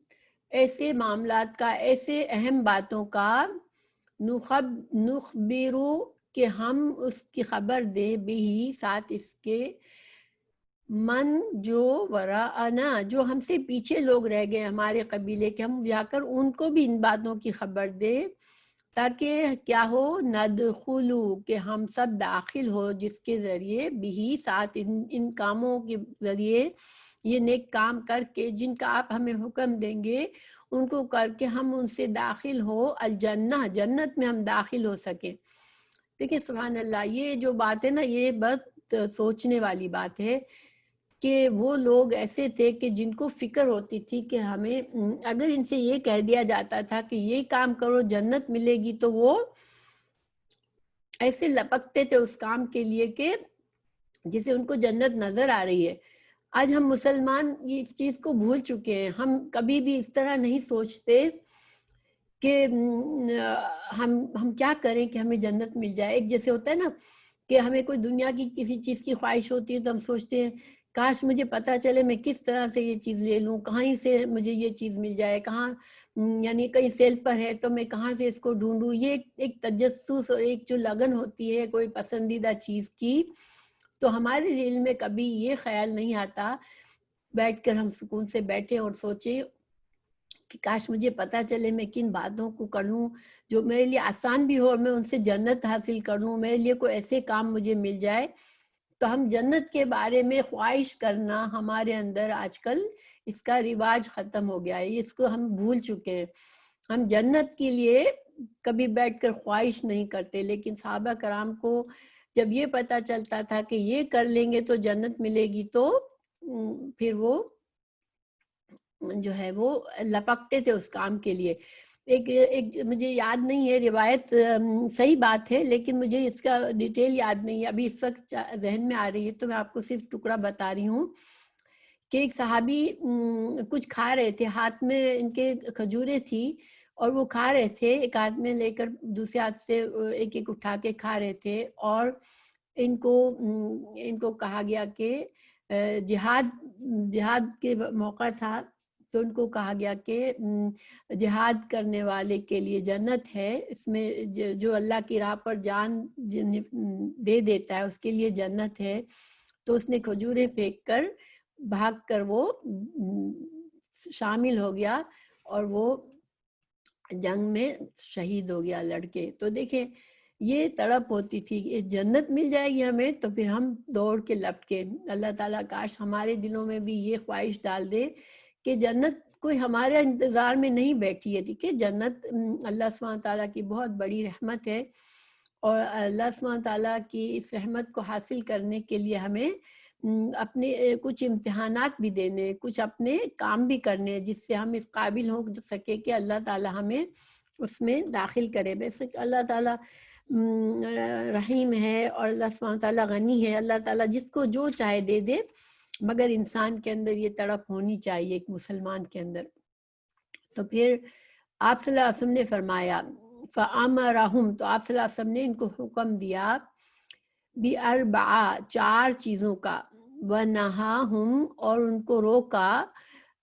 ایسے معاملات کا، ایسے اہم باتوں کا، نخبرو، کہ ہم اس کی خبر دیں، بھی ساتھ اس کے، من جو وراءنا، جو ہم سے پیچھے لوگ رہ گئے ہمارے قبیلے کے، ہم جا کر ان کو بھی ان باتوں کی خبر دیں، تاکہ کیا ہو، ندخلو، کہ ہم سب داخل ہو، جس کے ذریعے بھی ساتھ ان کاموں کے ذریعے، یہ نیک کام کر کے جن کا آپ ہمیں حکم دیں گے، ان کو کر کے ہم ان سے داخل ہو الجنہ، جنت میں ہم داخل ہو سکیں. دیکھیں سبحان اللہ، یہ جو بات ہے نا، یہ بہت سوچنے والی بات ہے کہ وہ لوگ ایسے تھے کہ جن کو فکر ہوتی تھی کہ ہمیں اگر ان سے یہ کہہ دیا جاتا تھا کہ یہ کام کرو جنت ملے گی، تو وہ ایسے لپکتے تھے اس کام کے لیے کہ جسے ان کو جنت نظر آ رہی ہے. آج ہم مسلمان اس چیز کو بھول چکے ہیں، ہم کبھی بھی اس طرح نہیں سوچتے کہ ہم کیا کریں کہ ہمیں جنت مل جائے. ایک جیسے ہوتا ہے نا کہ ہمیں کوئی دنیا کی کسی چیز کی خواہش ہوتی ہے، تو ہم سوچتے ہیں کاش مجھے پتا چلے میں کس طرح سے یہ چیز لے لوں، کہیں سے مجھے یہ چیز مل جائے، کہاں یعنی کہیں سیل پر ہے تو میں کہاں سے اس کو ڈھونڈوں. یہ ایک تجسس اور ایک جو لگن ہوتی ہے کوئی پسندیدہ چیز کی، تو ہمارے دل میں کبھی یہ خیال نہیں آتا بیٹھ کر ہم سکون سے بیٹھیں اور سوچیں کہ کاش مجھے پتا چلے میں کن باتوں کو کروں جو میرے لیے آسان بھی ہو اور میں ان سے جنت حاصل کر لوں، میرے لیے کوئی ایسے کام مجھے مل جائے. تو ہم جنت کے بارے میں خواہش کرنا ہمارے اندر آج کل اس کا رواج ختم ہو گیا ہے، اس کو ہم بھول چکے ہیں. ہم جنت کے لیے کبھی بیٹھ کر خواہش نہیں کرتے، لیکن صحابہ کرام کو جب یہ پتا چلتا تھا کہ یہ کر لیں گے تو جنت ملے گی، تو پھر وہ جو ہے وہ لپکتے تھے اس کام کے لیے. ایک مجھے یاد نہیں ہے روایت، صحیح بات ہے لیکن مجھے اس کا ڈیٹیل یاد نہیں ہے ابھی اس وقت ذہن میں آ رہی ہے، تو میں آپ کو صرف ٹکڑا بتا رہی ہوں کہ ایک صحابی کچھ کھا رہے تھے، ہاتھ میں ان کے کھجوریں تھی اور وہ کھا رہے تھے، ایک ہاتھ میں لے کر دوسرے ہاتھ سے ایک ایک اٹھا کے کھا رہے تھے، اور ان کو کہا گیا کہ جہاد کے موقع تھا، تو ان کو کہا گیا کہ جہاد کرنے والے کے لیے جنت ہے، اس میں جو اللہ کی راہ پر جان دے دیتا ہے اس کے لیے جنت ہے. تو اس نے کھجوریں پھینک کر بھاگ کر وہ شامل ہو گیا اور وہ جنگ میں شہید ہو گیا لڑکے. تو دیکھیں یہ تڑپ ہوتی تھی کہ جنت مل جائے گی ہمیں، تو پھر ہم دوڑ کے لپٹے. اللہ تعالیٰ کاش ہمارے دلوں میں بھی یہ خواہش ڈال دے کہ جنت کوئی ہمارے انتظار میں نہیں بیٹھی ہے. ٹھیک ہے، جنت اللہ سبحانہ تعالیٰ کی بہت بڑی رحمت ہے، اور اللہ سبحانہ تعالیٰ کی اس رحمت کو حاصل کرنے کے لیے ہمیں اپنے کچھ امتحانات بھی دینے، کچھ اپنے کام بھی کرنے، جس سے ہم اس قابل ہو سکے کہ اللہ تعالیٰ ہمیں اس میں داخل کرے. ویسے اللہ تعالیٰ رحیم ہے اور اللہ سبحانہ تعالیٰ غنی ہے، اللہ تعالیٰ جس کو جو چاہے دے دے، مگر انسان کے اندر یہ تڑپ ہونی چاہیے ایک مسلمان کے اندر. تو پھر آپ صلی اللہ علیہ وسلم نے فرمایا فَأَمَرَهُمْ، تو آپ صلی اللہ علیہ وسلم نے ان کو حکم دیا بِأَرْبَعَ، 4 چیزوں کا، وَنَهَاهُمْ، اور ان کو روکا.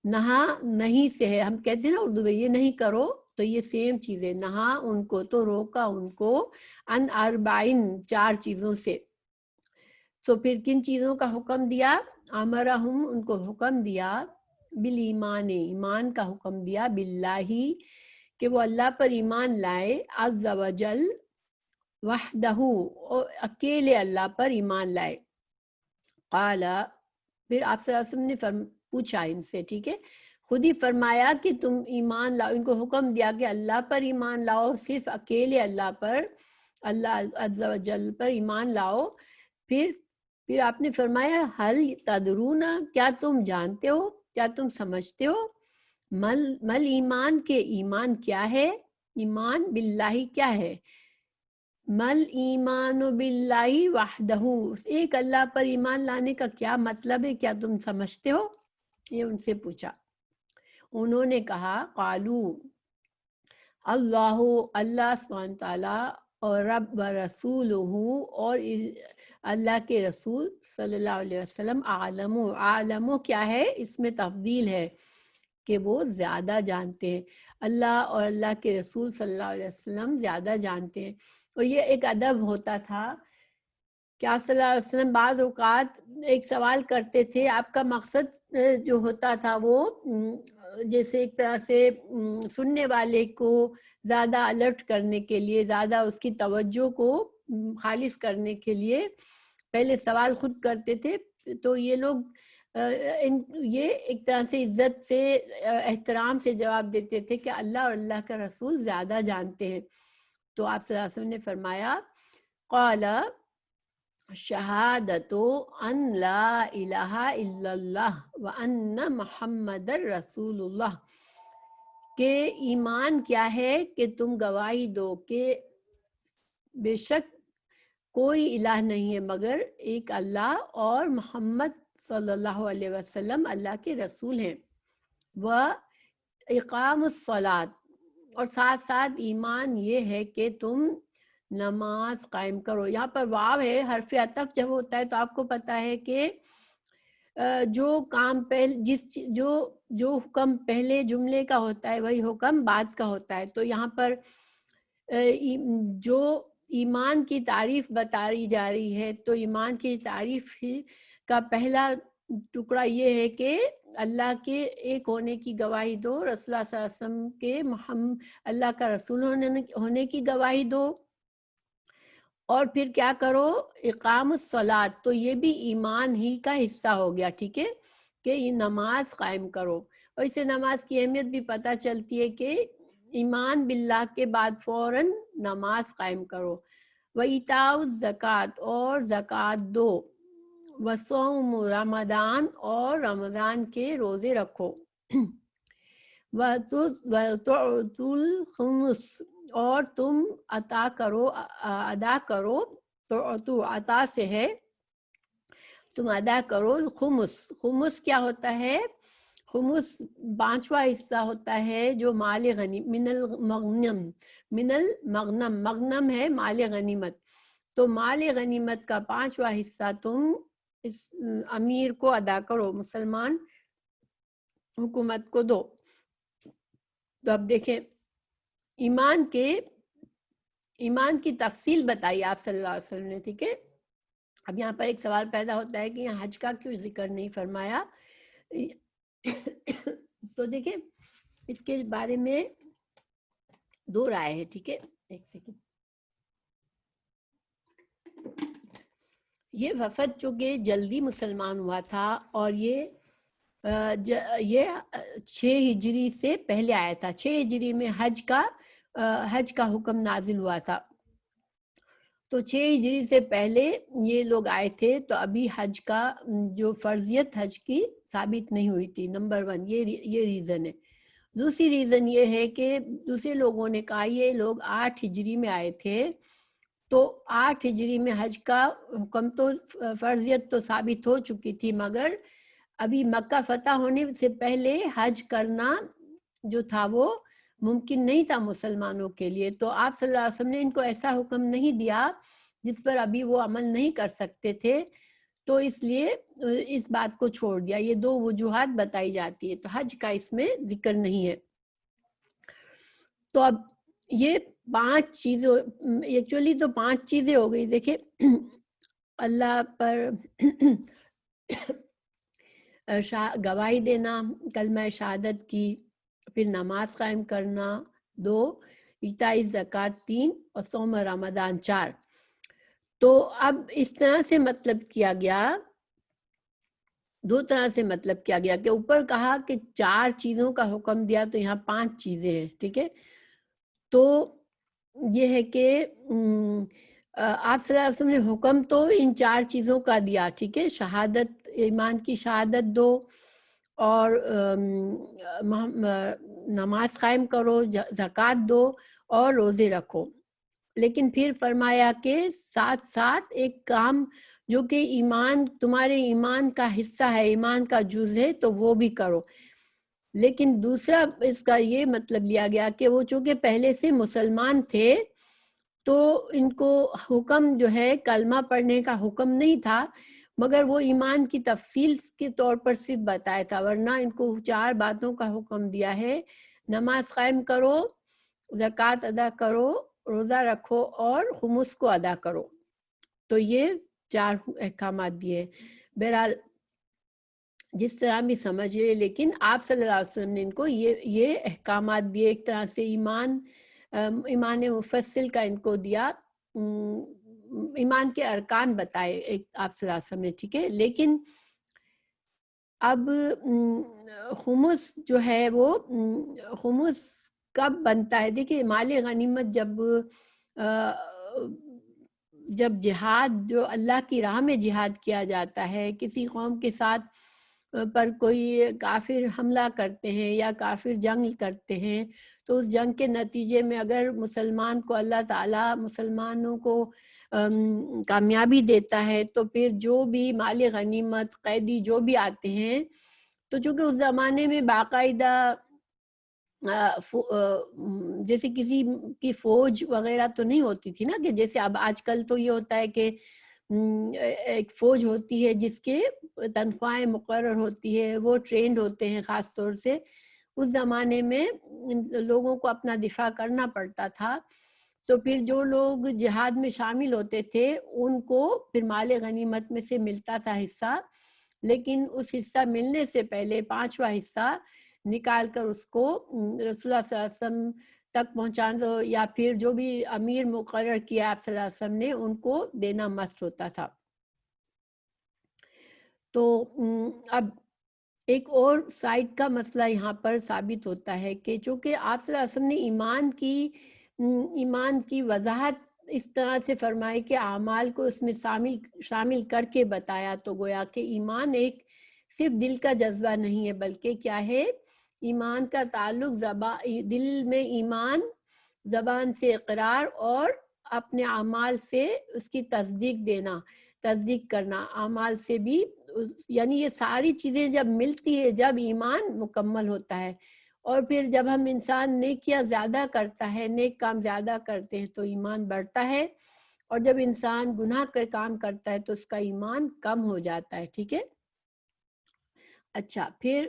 نہا نہیں سے ہے، ہم کہتے ہیں نا اردو میں یہ نہیں کرو، تو یہ سیم چیز ہے، نہا ان کو تو روکا ان کو، ان 4 چیزوں سے. تو پھر کن چیزوں کا حکم دیا؟ امرہم، ان کو حکم دیا بالایمان، ایمان کا حکم دیا، باللہ، کہ وہ اللہ پر ایمان لائے، عز و جل وحدہ، اور اکیلے اللہ پر ایمان لائے. قال، پھر آپ صلی اللہ علیہ وسلم نے پوچھا ان سے، ٹھیک ہے، خود ہی فرمایا کہ تم ایمان لاؤ، ان کو حکم دیا کہ اللہ پر ایمان لاؤ، صرف اکیلے اللہ پر، اللہ عز و جل پر ایمان لاؤ. پھر آپ نے فرمایا حل تدرون، کیا تم جانتے ہو، کیا تم سمجھتے ہو، مل ایمان، کے ایمان کیا ہے، ایمان باللہ کیا ہے، مل ایمان باللہ وحدہ، ایک اللہ پر ایمان لانے کا کیا مطلب ہے، کیا تم سمجھتے ہو، یہ ان سے پوچھا. انہوں نے کہا قالو، اللہ سبحانہ تعالیٰ اور رب و رسولہ، اور اللہ کے رسول صلی اللہ علیہ وسلم، عالم کیا ہے، اس میں تفضیل ہے کہ وہ زیادہ جانتے ہیں، اللہ اور اللہ کے رسول صلی اللہ علیہ وسلم زیادہ جانتے ہیں. اور یہ ایک ادب ہوتا تھا کہ آپ صلی اللہ علیہ وسلم بعض اوقات ایک سوال کرتے تھے، آپ کا مقصد جو ہوتا تھا وہ جیسے ایک طرح سے سننے والے کو زیادہ الرٹ کرنے کے لیے، زیادہ اس کی توجہ کو خالص کرنے کے لیے پہلے سوال خود کرتے تھے. تو یہ لوگ یہ ایک طرح سے عزت سے، احترام سے جواب دیتے تھے کہ اللہ اور اللہ کا رسول زیادہ جانتے ہیں. تو آپ صلی اللہ علیہ وسلم نے فرمایا قال شہادت ان لا الہ الا اللہ وان محمد رسول اللہ، کہ ایمان کیا ہے کہ تم گواہی دو کہ بے شک کوئی الہ نہیں ہے مگر ایک اللہ، اور محمد صلی اللہ علیہ وسلم اللہ کے رسول ہیں. وَإِقَامُ الصَّلَاةِ، اور ساتھ ساتھ ایمان یہ ہے کہ تم نماز قائم کرو. یہاں پر واو ہے، حرف عطف جب ہوتا ہے تو آپ کو پتہ ہے کہ جو کام جو حکم پہلے جملے کا ہوتا ہے وہی حکم بعد کا ہوتا ہے. تو یہاں پر جو ایمان کی تعریف بتائی جا رہی ہے، تو ایمان کی تعریف ہی کا پہلا ٹکڑا یہ ہے کہ اللہ کے ایک ہونے کی گواہی دو، رسول اللہ صلی اللہ علیہ وسلم کے محمد اللہ کا رسول ہونے کی گواہی دو، اور پھر کیا کرو، اقام الصلاۃ، تو یہ بھی ایمان ہی کا حصہ ہو گیا، ٹھیک ہے، کہ یہ نماز قائم کرو. اور اسے نماز کی اہمیت بھی پتہ چلتی ہے کہ ایمان باللہ کے بعد فوراً نماز قائم کرو. وَإِيتَاءُ الزَّکَاۃ، اور زکوٰۃ دو. وَصَوْمُ رمضان، اور رمضان کے روزے رکھو. وَتُؤْتُوا الْخُمُسَ، اور تم ادا کرو، تو عطا سے ہے، تم ادا کرو خمس. خمس کیا ہوتا ہے، خمس 5واں حصہ ہوتا ہے جو مال غنیمت، من المغنم، مغنم ہے مال غنیمت. تو مال غنیمت کا 5واں حصہ تم اس امیر کو ادا کرو، مسلمان حکومت کو دو. تو اب دیکھیں ایمان کی تفصیل بتائی آپ صلی اللہ علیہ وسلم نے، ٹھیک ہے. اب یہاں پر ایک سوال پیدا ہوتا ہے کہ یہاں حج کا کیوں ذکر نہیں فرمایا. تو دیکھیں اس کے بارے میں دو رائے ہے، ٹھیک ہے. ایک سیکنڈ. یہ وفد چونکہ جلدی مسلمان ہوا تھا، اور یہ 6 ہجری سے پہلے آیا تھا. 6 ہجری میں حج کا حکم نازل ہوا تھا. تو 6 ہجری سے پہلے یہ لوگ آئے تھے، تو ابھی حج کا جو فرضیت حج کی ثابت نہیں ہوئی تھی. نمبر 1 یہ ریزن ہے. دوسری ریزن یہ ہے کہ دوسرے لوگوں نے کہا یہ لوگ 8 ہجری میں آئے تھے، تو 8 ہجری میں حج کا حکم تو فرضیت تو ثابت ہو چکی تھی، مگر ابھی مکہ فتح ہونے سے پہلے حج کرنا جو تھا وہ ممکن نہیں تھا مسلمانوں کے لیے. تو آپ صلی اللہ علیہ وسلم نے ان کو ایسا حکم نہیں دیا جس پر ابھی وہ عمل نہیں کر سکتے تھے، تو اس لیے اس بات کو چھوڑ دیا. یہ 2 وجوہات بتائی جاتی ہے، تو حج کا اس میں ذکر نہیں ہے. تو اب یہ 5 چیزیں، ایکچولی تو 5 چیزیں ہو گئی. دیکھیں اللہ پر گواہی دینا، کلمہ شہادت کی، پھر نماز قائم کرنا، 2, ایتائی زکوٰۃ 3 اور صوم رمضان 4. تو اب اس طرح سے مطلب کیا گیا، 2 طرح سے مطلب کیا گیا کہ اوپر کہا کہ 4 چیزوں کا حکم دیا تو یہاں 5 چیزیں ہیں. ٹھیک ہے، تو یہ ہے کہ آپ صلی اللہ علیہ وسلم نے حکم تو ان 4 چیزوں کا دیا. ٹھیک ہے، شہادت، ایمان کی شہادت دو، اور نماز قائم کرو، زکوٰۃ دو اور روزے رکھو. لیکن پھر فرمایا کہ ساتھ ساتھ ایک کام جو کہ ایمان، تمہارے ایمان کا حصہ ہے، ایمان کا جز ہے، تو وہ بھی کرو. لیکن دوسرا اس کا یہ مطلب لیا گیا کہ وہ چونکہ پہلے سے مسلمان تھے تو ان کو حکم جو ہے کلمہ پڑھنے کا حکم نہیں تھا، مگر وہ ایمان کی تفصیل کے طور پر صرف بتایا تھا، ورنہ ان کو 4 باتوں کا حکم دیا ہے: نماز قائم کرو، زکوٰۃ ادا کرو، روزہ رکھو اور خمس کو ادا کرو. تو یہ 4 احکامات دیے. بہرحال جس طرح بھی سمجھے، لیکن آپ صلی اللہ علیہ وسلم نے ان کو یہ احکامات دیے، ایک طرح سے ایمان مفصل کا ان کو دیا، ایمان کے ارکان بتائے ایک آپ صلی اللہ علیہ وسلم نے. ٹھیک ہے، لیکن اب خمس جو ہے وہ خمس کب بنتا ہے؟ دیکھیے، مال غنیمت جب جہاد، جو اللہ کی راہ میں جہاد کیا جاتا ہے، کسی قوم کے ساتھ پر کوئی کافر حملہ کرتے ہیں یا کافر جنگ کرتے ہیں، تو اس جنگ کے نتیجے میں اگر مسلمان کو اللہ تعالیٰ مسلمانوں کو کامیابی دیتا ہے، تو پھر جو بھی مال غنیمت، قیدی جو بھی آتے ہیں، تو چونکہ اس زمانے میں باقاعدہ جیسے کسی کی فوج وغیرہ تو نہیں ہوتی تھی نا، کہ جیسے اب آج کل تو یہ ہوتا ہے کہ ایک فوج ہوتی ہے جس کے تنخواہیں مقرر ہوتی ہے، وہ ٹرینڈ ہوتے ہیں. خاص طور سے اس زمانے میں لوگوں کو اپنا دفاع کرنا پڑتا تھا، تو پھر جو لوگ جہاد میں شامل ہوتے تھے ان کو پھر مال غنیمت میں سے ملتا تھا حصہ، لیکن اس حصہ ملنے سے پہلے 5واں حصہ نکال کر اس کو رسول اللہ صلی اللہ علیہ وسلم تک پہنچا دو، یا پھر جو بھی امیر مقرر کیا آپ صلی اللہ علیہ وسلم نے ان کو دینا مست ہوتا تھا. تو اب ایک اور سائڈ کا مسئلہ یہاں پر ثابت ہوتا ہے کہ چونکہ آپ صلی اللہ علیہ وسلم نے ایمان کی وضاحت اس طرح سے فرمائی کہ اعمال کو اس میں شامل کر کے بتایا، تو گویا کہ ایمان ایک صرف دل کا جذبہ نہیں ہے، بلکہ کیا ہے، ایمان کا تعلق دل میں ایمان، زبان سے اقرار اور اپنے اعمال سے اس کی تصدیق کرنا، اعمال سے بھی، یعنی یہ ساری چیزیں جب ملتی ہے جب ایمان مکمل ہوتا ہے. اور پھر جب ہم انسان نیکیاں زیادہ کرتا ہے، نیک کام زیادہ کرتے ہیں تو ایمان بڑھتا ہے، اور جب انسان گناہ کا کام کرتا ہے تو اس کا ایمان کم ہو جاتا ہے. ٹھیک ہے، اچھا، پھر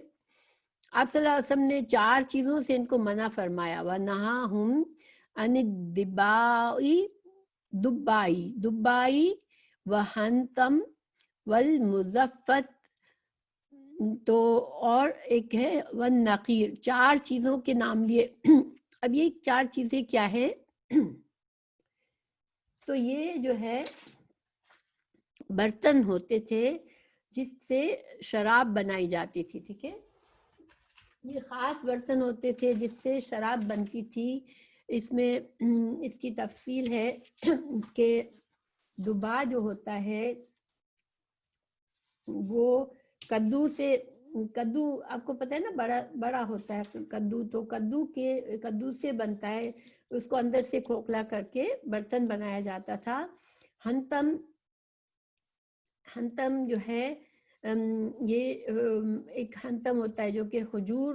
آپ صلی اللہ علیہ وسلم نے 4 چیزوں سے ان کو منع فرمایا. وَنَهَاهُمْ عَنِ دُبَّائی وَحَنْتَمْ وَالْمُزَفَّت، تو اور ایک ہے وَالنَّقِیر. 4 چیزوں کے نام لیے. اب یہ 4 چیزیں کیا ہے؟ تو یہ جو ہے برتن ہوتے تھے جس سے شراب بنائی جاتی تھی. ٹھیک ہے، یہ خاص برتن ہوتے تھے جس سے شراب بنتی تھی. اس میں اس کی تفصیل ہے کہ دبا جو ہوتا ہے وہ کدو آپ کو پتہ ہے نا، بڑا ہوتا ہے کدو، تو کدو سے بنتا ہے، اس کو اندر سے کھوکھلا کر کے برتن بنایا جاتا تھا. ہنتم جو ہے یہ ایک ہنتم ہوتا ہے جو کہ کھجور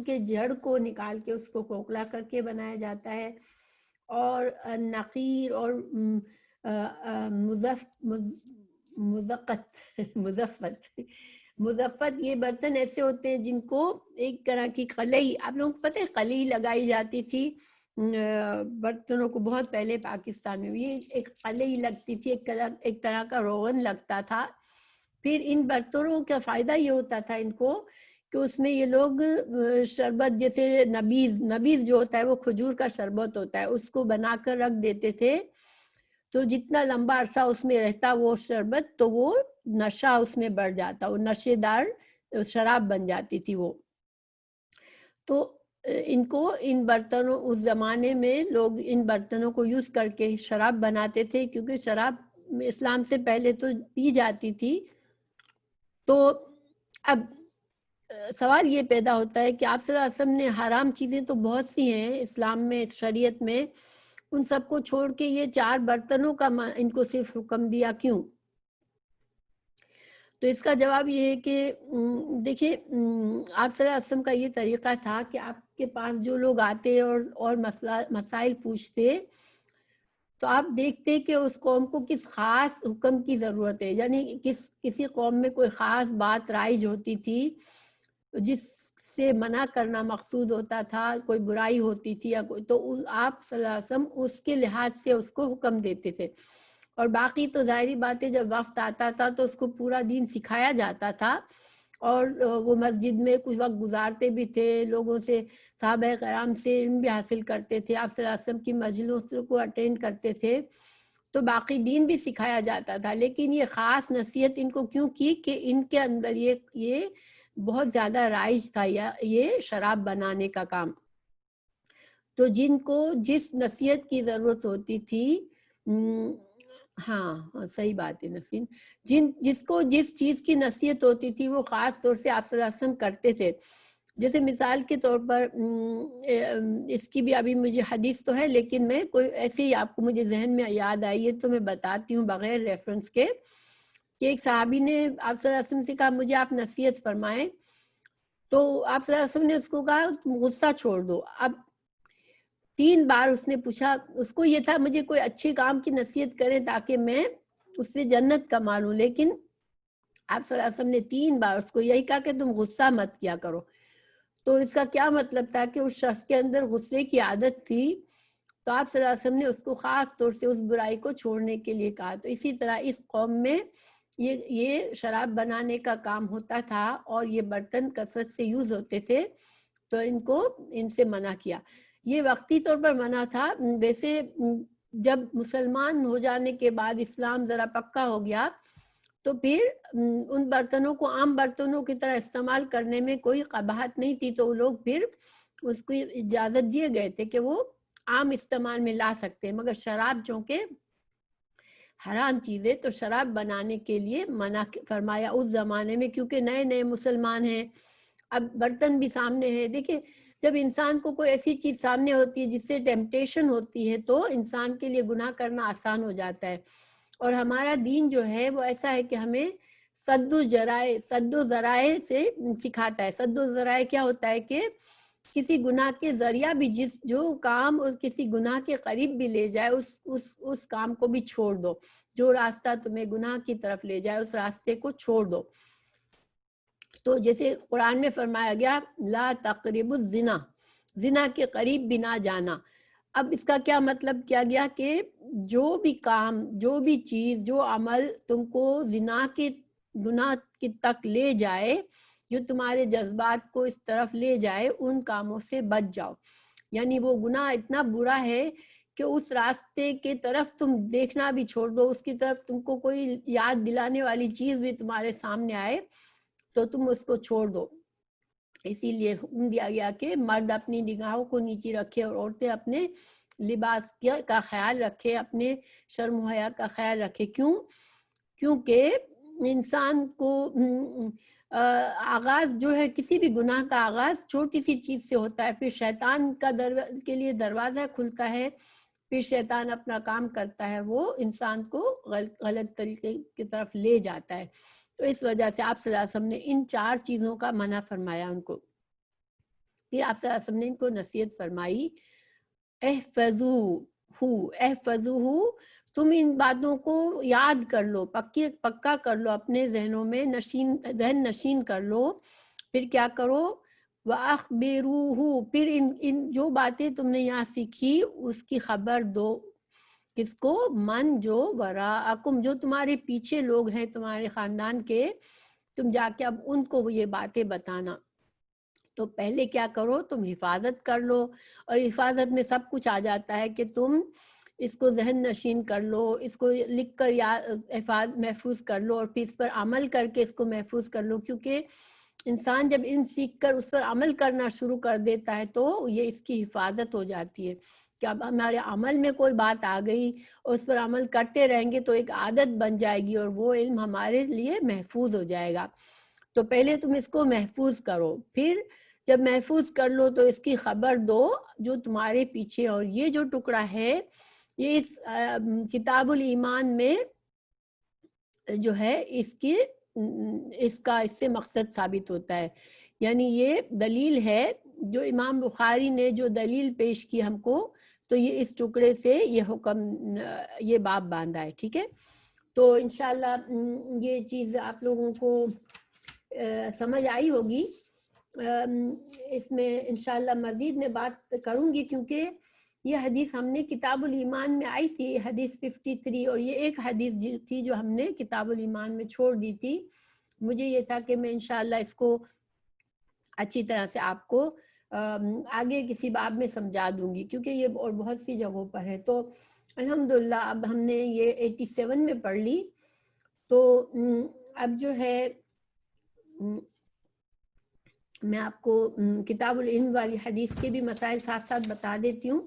کے جڑ کو نکال کے اس کو کھوکھلا کر کے بنایا جاتا ہے. اور نقیر اور مزفت یہ برتن ایسے ہوتے ہیں جن کو ایک طرح کی قلعی، آپ لوگوں کو پتہ ہے قلعی لگائی جاتی تھی برتنوں کو بہت پہلے پاکستان میں بھی ایک قلعی لگتی تھی، ایک طرح کا روغن لگتا تھا. پھر ان برتنوں کا فائدہ یہ ہوتا تھا ان کو کہ اس میں یہ لوگ شربت جیسے نبیز جو ہوتا ہے وہ کھجور کا شربت ہوتا ہے، اس کو بنا کر رکھ دیتے تھے، تو جتنا لمبا عرصہ اس میں رہتا وہ شربت تو وہ نشہ اس میں بڑھ جاتا، وہ نشے دار شراب بن جاتی تھی وہ. تو ان کو ان برتنوں اس زمانے میں لوگ ان برتنوں کو یوز کر کے شراب بناتے تھے، کیونکہ شراب اسلام سے پہلے تو پی جاتی تھی. تو اب سوال یہ پیدا ہوتا ہے کہ آپ صلی اللہ علیہ وسلم نے حرام چیزیں تو بہت سی ہیں اسلام میں، شریعت میں، ان سب کو چھوڑ کے یہ 4 برتنوں کا ان کو صرف حکم دیا کیوں؟ تو اس کا جواب یہ ہے کہ دیکھیں آپ صلی اللہ علیہ وسلم کا یہ طریقہ تھا کہ آپ کے پاس جو لوگ آتے اور مسائل پوچھتے تو آپ دیکھتے کہ اس قوم کو کس خاص حکم کی ضرورت ہے، یعنی کسی قوم میں کوئی خاص بات رائج ہوتی تھی جس سے منع کرنا مقصود ہوتا تھا، کوئی برائی ہوتی تھی یا کوئی، تو آپ صلی اللہ علیہ وسلم اس کے لحاظ سے اس کو حکم دیتے تھے. اور باقی تو ظاہری بات ہے جب وقت آتا تھا تو اس کو پورا دین سکھایا جاتا تھا، اور وہ مسجد میں کچھ وقت گزارتے بھی تھے، لوگوں سے، صحابہ کرام سے علم بھی حاصل کرتے تھے، آپ صلی اللہ علیہ وسلم کی مجلسوں کو اٹینڈ کرتے تھے، تو باقی دین بھی سکھایا جاتا تھا. لیکن یہ خاص نصیحت ان کو کیوں کی کہ ان کے اندر یہ بہت زیادہ رائج تھا یہ شراب بنانے کا کام. تو جن کو جس نصیحت کی ضرورت ہوتی تھی، ہاں صحیح بات ہے نسیم، جس کو جس چیز کی نصیحت ہوتی تھی وہ خاص طور سے آپ صلی اللہ علیہ وسلم کرتے تھے. جیسے مثال کے طور پر اس کی بھی ابھی مجھے حدیث تو ہے لیکن میں کوئی ایسے ہی آپ کو مجھے ذہن میں یاد آئی ہے تو میں بتاتی ہوں بغیر ریفرنس کے، کہ ایک صحابی نے آپ صلی اللہ علیہ وسلم سے کہا مجھے آپ نصیحت فرمائیں، تو آپ صلی اللہ علیہ وسلم نے اس کو کہا تم غصہ چھوڑ دو. اب 3 بار اس نے پوچھا، اس کو یہ تھا مجھے کوئی اچھے کام کی نصیحت کرے تاکہ میں اس سے جنت کما لوں، لیکن آپ صلی اللہ علیہ وسلم نے 3 بار اس کو یہی کہا کہ تم غصہ مت کیا کرو. تو اس کا کیا مطلب تھا کہ اس شخص کے اندر غصے کی عادت تھی، تو آپ صلی اللہ علیہ وسلم نے اس کو خاص طور سے اس برائی کو چھوڑنے کے لیے کہا. تو اسی طرح اس قوم میں یہ شراب بنانے کا کام ہوتا تھا اور یہ برتن کثرت سے یوز ہوتے تھے، تو ان سے منع کیا. یہ وقتی طور پر منع تھا. ویسے جب مسلمان ہو جانے کے بعد اسلام ذرا پکا ہو گیا تو پھر ان برتنوں کو عام برتنوں کی طرح استعمال کرنے میں کوئی قباحت نہیں تھی، تو وہ لوگ پھر اس کو اجازت دیے گئے تھے کہ وہ عام استعمال میں لا سکتے ہیں. مگر شراب چونکہ حرام چیزیں، تو شراب بنانے کے لیے منع فرمایا اس زمانے میں، کیونکہ نئے نئے مسلمان ہیں، اب برتن بھی سامنے ہے. دیکھیں جب انسان کو کوئی ایسی چیز سامنے ہوتی ہے جس سے ٹیمپٹیشن ہوتی ہے تو انسان کے لیے گناہ کرنا آسان ہو جاتا ہے. اور ہمارا دین جو ہے وہ ایسا ہے کہ ہمیں سد و ذرائع سے سکھاتا ہے. سد و ذرائع کیا ہوتا ہے کہ کسی گناہ کے ذریعہ بھی جو کام اس کسی گناہ کے قریب بھی لے جائے اس کام کو بھی چھوڑ دو. جو راستہ تمہیں گناہ کی طرف لے جائے اس راستے کو چھوڑ دو. تو جیسے قرآن میں فرمایا گیا لا تقربوا الزنا، زنا کے قریب بھی نہ جانا. اب اس کا کیا مطلب کیا گیا کہ جو بھی کام، جو بھی چیز، جو عمل تم کو زنا کے گناہ کی تک لے جائے، جو تمہارے جذبات کو اس طرف لے جائے، ان کاموں سے بچ جاؤ. یعنی وہ گناہ اتنا برا ہے کہ اس راستے کے طرف تم دیکھنا بھی چھوڑ دو، اس کی طرف تم کو کوئی یاد دلانے والی چیز بھی تمہارے سامنے آئے تو تم اس کو چھوڑ دو. اسی لیے حکم دیا گیا کہ مرد اپنی نگاہوں کو نیچی رکھے اور عورتیں اپنے لباس کا خیال رکھے، اپنے شرم و حیا کا خیال رکھے. کیونکہ انسان کو آغاز جو ہے کسی بھی گناہ کا آغاز چھوٹی سی چیز سے ہوتا ہے، پھر شیطان کے لیے دروازہ کھلتا ہے، پھر شیطان اپنا کام کرتا ہے، وہ انسان کو غلط طریقے کی طرف لے جاتا ہے. تو اس وجہ سے آپ صلی اللہ علیہ وسلم نے ان 4 چیزوں کا منع فرمایا ان کو. پھر آپ صلی اللہ علیہ وسلم نے ان کو نصیحت فرمائی احفظوہ، تم ان باتوں کو یاد کر لو، پکا کر لو، اپنے ذہنوں میں ذہن نشین کر لو. پھر کیا کرو وَأَخْبِرُوهُ، پھر ان جو باتیں تم نے یہاں سیکھی اس کی خبر دو. کس کو؟ من جو وراءکم، جو تمہارے پیچھے لوگ ہیں تمہارے خاندان کے، تم جا کے اب ان کو یہ باتیں بتانا. تو پہلے کیا کرو، تم حفاظت کر لو، اور حفاظت میں سب کچھ آ جاتا ہے کہ تم اس کو ذہن نشین کر لو، اس کو لکھ کر محفوظ کر لو، اور پھر اس پر عمل کر کے اس کو محفوظ کر لو، کیونکہ انسان جب علم سیکھ کر اس پر عمل کرنا شروع کر دیتا ہے تو یہ اس کی حفاظت ہو جاتی ہے کہ اب ہمارے عمل میں کوئی بات آ گئی اور اس پر عمل کرتے رہیں گے تو ایک عادت بن جائے گی اور وہ علم ہمارے لیے محفوظ ہو جائے گا. تو پہلے تم اس کو محفوظ کرو، پھر جب محفوظ کر لو تو اس کی خبر دو جو تمہارے پیچھے. اور یہ جو ٹکڑا ہے یہ اس کتاب الایمان میں جو ہے اس سے مقصد ثابت ہوتا ہے. یعنی یہ دلیل ہے جو امام بخاری نے جو دلیل پیش کی ہم کو، تو یہ اس ٹکڑے سے یہ حکم یہ باب باندھا ہے. ٹھیک ہے، تو انشاءاللہ یہ چیز آپ لوگوں کو سمجھ آئی ہوگی. اس میں انشاءاللہ مزید میں بات کروں گی، کیونکہ یہ حدیث ہم نے کتاب الایمان میں آئی تھی، حدیث 53، اور یہ ایک حدیث تھی جو ہم نے کتاب الایمان میں چھوڑ دی تھی. مجھے یہ تھا کہ میں انشاءاللہ اس کو اچھی طرح سے آپ کو آگے کسی باب میں سمجھا دوں گی، کیونکہ یہ اور بہت سی جگہوں پر ہے. تو الحمدللہ اب ہم نے یہ 87 میں پڑھ لی. تو اب جو ہے میں آپ کو کتاب العلم والی حدیث کے بھی مسائل ساتھ ساتھ بتا دیتی ہوں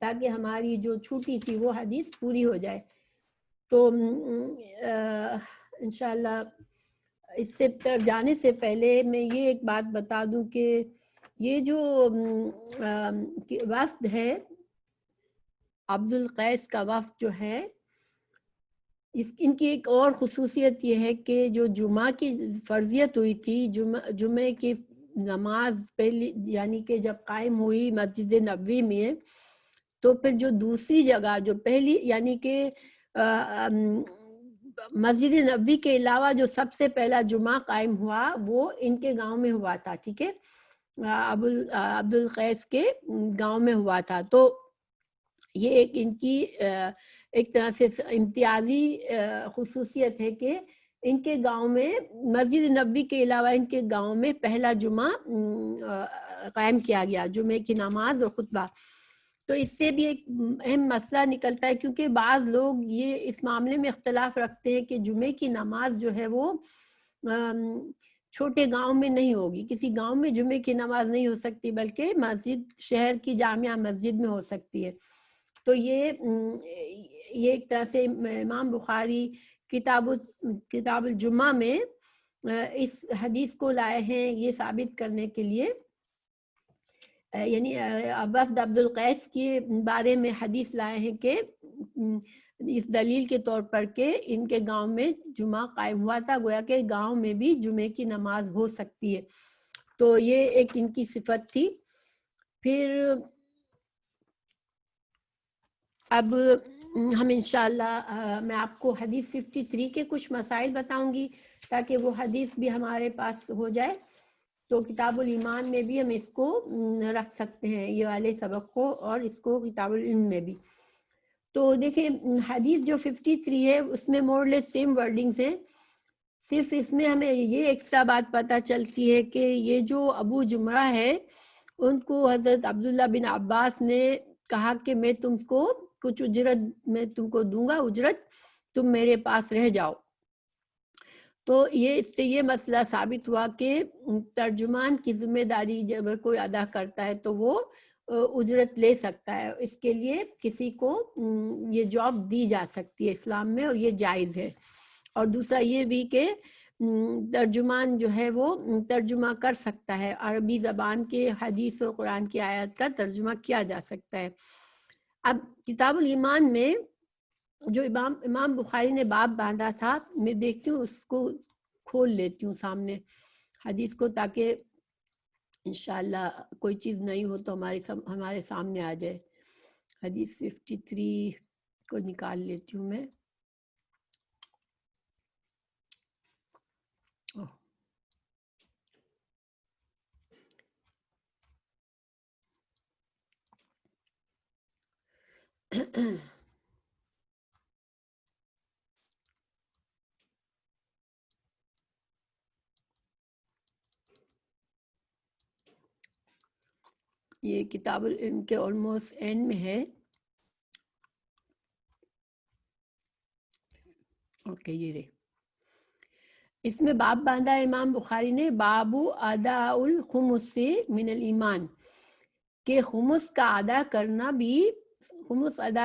تاکہ ہماری جو چھوٹی تھی وہ حدیث پوری ہو جائے. تو انشاءاللہ اس سے جانے سے پہلے میں یہ ایک بات بتا دوں کہ یہ جو وفد ہے عبد القیس کا وفد جو ہے، ان کی ایک اور خصوصیت یہ ہے کہ جو جمعہ کی فرضیت ہوئی تھی، جمعے کی نماز پہلی یعنی کہ جب قائم ہوئی مسجد نبوی میں، تو پھر جو دوسری جگہ جو پہلی یعنی کہ مسجد نبوی کے علاوہ جو سب سے پہلا جمعہ قائم ہوا وہ ان کے گاؤں میں ہوا تھا. ٹھیک ہے، عبد القیس کے گاؤں میں ہوا تھا. تو یہ ایک ان کی ایک طرح سے امتیازی خصوصیت ہے کہ ان کے گاؤں میں مسجد نبوی کے علاوہ ان کے گاؤں میں پہلا جمعہ قائم کیا گیا، جمعے کی نماز اور خطبہ. تو اس سے بھی ایک اہم مسئلہ نکلتا ہے، کیونکہ بعض لوگ یہ اس معاملے میں اختلاف رکھتے ہیں کہ جمعے کی نماز جو ہے وہ چھوٹے گاؤں میں نہیں ہوگی، کسی گاؤں میں جمعے کی نماز نہیں ہو سکتی بلکہ مسجد شہر کی جامعہ مسجد میں ہو سکتی ہے. تو یہ ایک طرح سے امام بخاری کتاب الجمعہ میں اس حدیث کو لائے ہیں یہ ثابت کرنے کے لیے، یعنی وفد عبد القیس کے بارے میں حدیث لائے ہیں کہ اس دلیل کے طور پر کہ ان کے گاؤں میں جمعہ قائم ہوا تھا، گویا کہ گاؤں میں بھی جمعے کی نماز ہو سکتی ہے. تو یہ ایک ان کی صفت تھی. پھر اب ہم انشاءاللہ میں آپ کو حدیث 53 کے کچھ مسائل بتاؤں گی تاکہ وہ حدیث بھی ہمارے پاس ہو جائے. تو کتاب الایمان میں بھی ہم اس کو رکھ سکتے ہیں یہ والے سبق کو، اور اس کو کتاب العلم میں بھی. تو دیکھیں حدیث جو 53 ہے اس میں مور لیس سیم ورڈنگز ہیں، صرف اس میں ہمیں یہ ایکسٹرا بات پتہ چلتی ہے کہ یہ جو ابو جمرہ ہے ان کو حضرت عبداللہ بن عباس نے کہا کہ میں تم کو کچھ اجرت میں تم کو دوں گا، اجرت تم میرے پاس رہ جاؤ. تو اس سے یہ مسئلہ ثابت ہوا کہ ترجمان کی ذمہ داری جب کوئی ادا کرتا ہے تو وہ اجرت لے سکتا ہے، اس کے لیے کسی کو یہ جاب دی جا سکتی ہے اسلام میں، اور یہ جائز ہے. اور دوسرا یہ بھی کہ ترجمان جو ہے وہ ترجمہ کر سکتا ہے، عربی زبان کے حدیث اور قرآن کی آیات کا ترجمہ کیا جا سکتا ہے. اب کتاب الایمان میں جو امام بخاری نے باب باندھا تھا، میں دیکھتی ہوں اس کو کھول لیتی ہوں سامنے حدیث کو تاکہ انشاءاللہ کوئی چیز نہیں ہو تو ہمارے سامنے آ جائے. حدیث 53 کو نکال لیتی ہوں میں. یہ کتاب العلم کے آلموسٹ اینڈ میں ہے. اوکے یہ رہے. اس میں باب باندھا ہے امام بخاری نے، بابو ادا الخمس من الایمان، کہ خمس کا ادا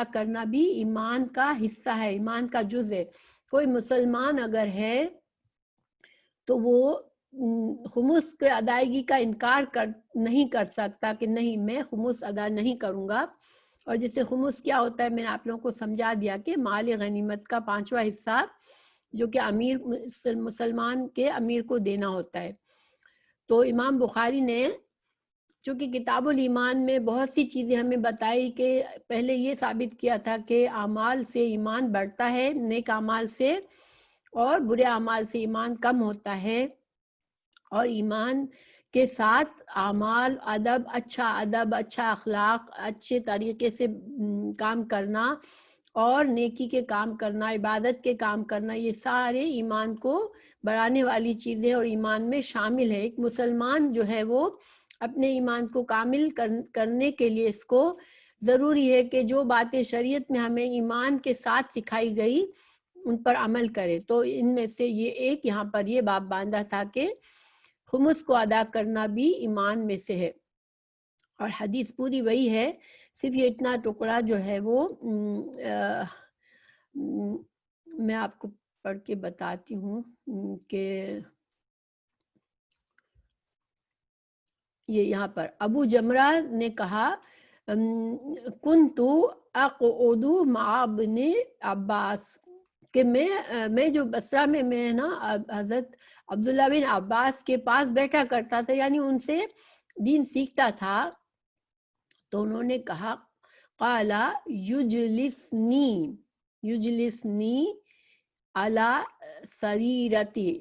کرنا بھی ایمان کا حصہ ہے، ایمان کا جز ہے. کوئی مسلمان اگر ہے تو وہ خمس کے ادائیگی کا انکار نہیں کر سکتا کہ نہیں میں خمس ادا نہیں کروں گا. اور جسے خمس کیا ہوتا ہے میں نے آپ لوگوں کو سمجھا دیا کہ مال غنیمت کا 5واں حصہ جو کہ مسلمان کے امیر کو دینا ہوتا ہے. تو امام بخاری نے چونکہ کتاب الایمان میں بہت سی چیزیں ہمیں بتائی کہ پہلے یہ ثابت کیا تھا کہ اعمال سے ایمان بڑھتا ہے، نیک اعمال سے، اور برے اعمال سے ایمان کم ہوتا ہے. اور ایمان کے ساتھ اعمال، ادب، اچھا اخلاق، اچھے طریقے سے کام کرنا اور نیکی کے کام کرنا، عبادت کے کام کرنا، یہ سارے ایمان کو بڑھانے والی چیزیں اور ایمان میں شامل ہے. ایک مسلمان جو ہے وہ اپنے ایمان کو کامل کرنے کے لیے اس کو ضروری ہے کہ جو باتیں شریعت میں ہمیں ایمان کے ساتھ سکھائی گئی ان پر عمل کرے. تو ان میں سے یہ ایک یہاں پر یہ باب باندھا تھا کہ خمس کو ادا کرنا بھی ایمان میں سے ہے. اور حدیث پوری وہی ہے، صرف یہ اتنا ٹکڑا جو ہے وہ میں آپ کو پڑھ کے بتاتی ہوں کہ یہ یہاں پر ابو جمرہ نے کہا کنتو اقعد مع ابن عباس، کہ میں جو بصرہ میں نا حضرت عبداللہ بن عباس کے پاس بیٹھا کرتا تھا، یعنی ان سے دین سیکھتا تھا. تو انہوں نے کہا قال یجلسنی علی سریرتی،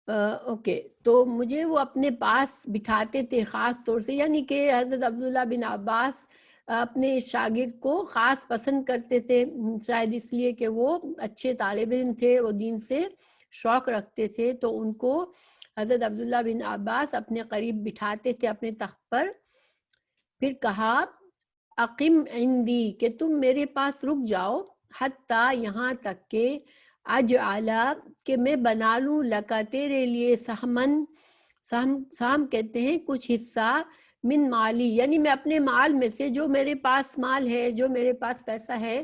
اوکے تو مجھے وہ اپنے پاس بٹھاتے تھے خاص طور سے، یعنی کہ حضرت عبداللہ بن عباس اپنے شاگرد کو خاص پسند کرتے تھے، شاید اس لیے کہ وہ اچھے طالب علم تھے، وہ دین سے شوق رکھتے تھے. تو ان کو حضرت عبداللہ بن عباس اپنے قریب بٹھاتے تھے اپنے تخت پر. پھر کہا اقم عندی، کہ تم میرے پاس رک جاؤ، حتیٰ یہاں تک کہ اجعلا، کہ میں بنا لوں لکا تیرے لیے سہم کہتے ہیں کچھ حصہ، من مالی، یعنی میں اپنے مال میں سے، جو میرے پاس مال ہے، جو میرے پاس پیسہ ہے،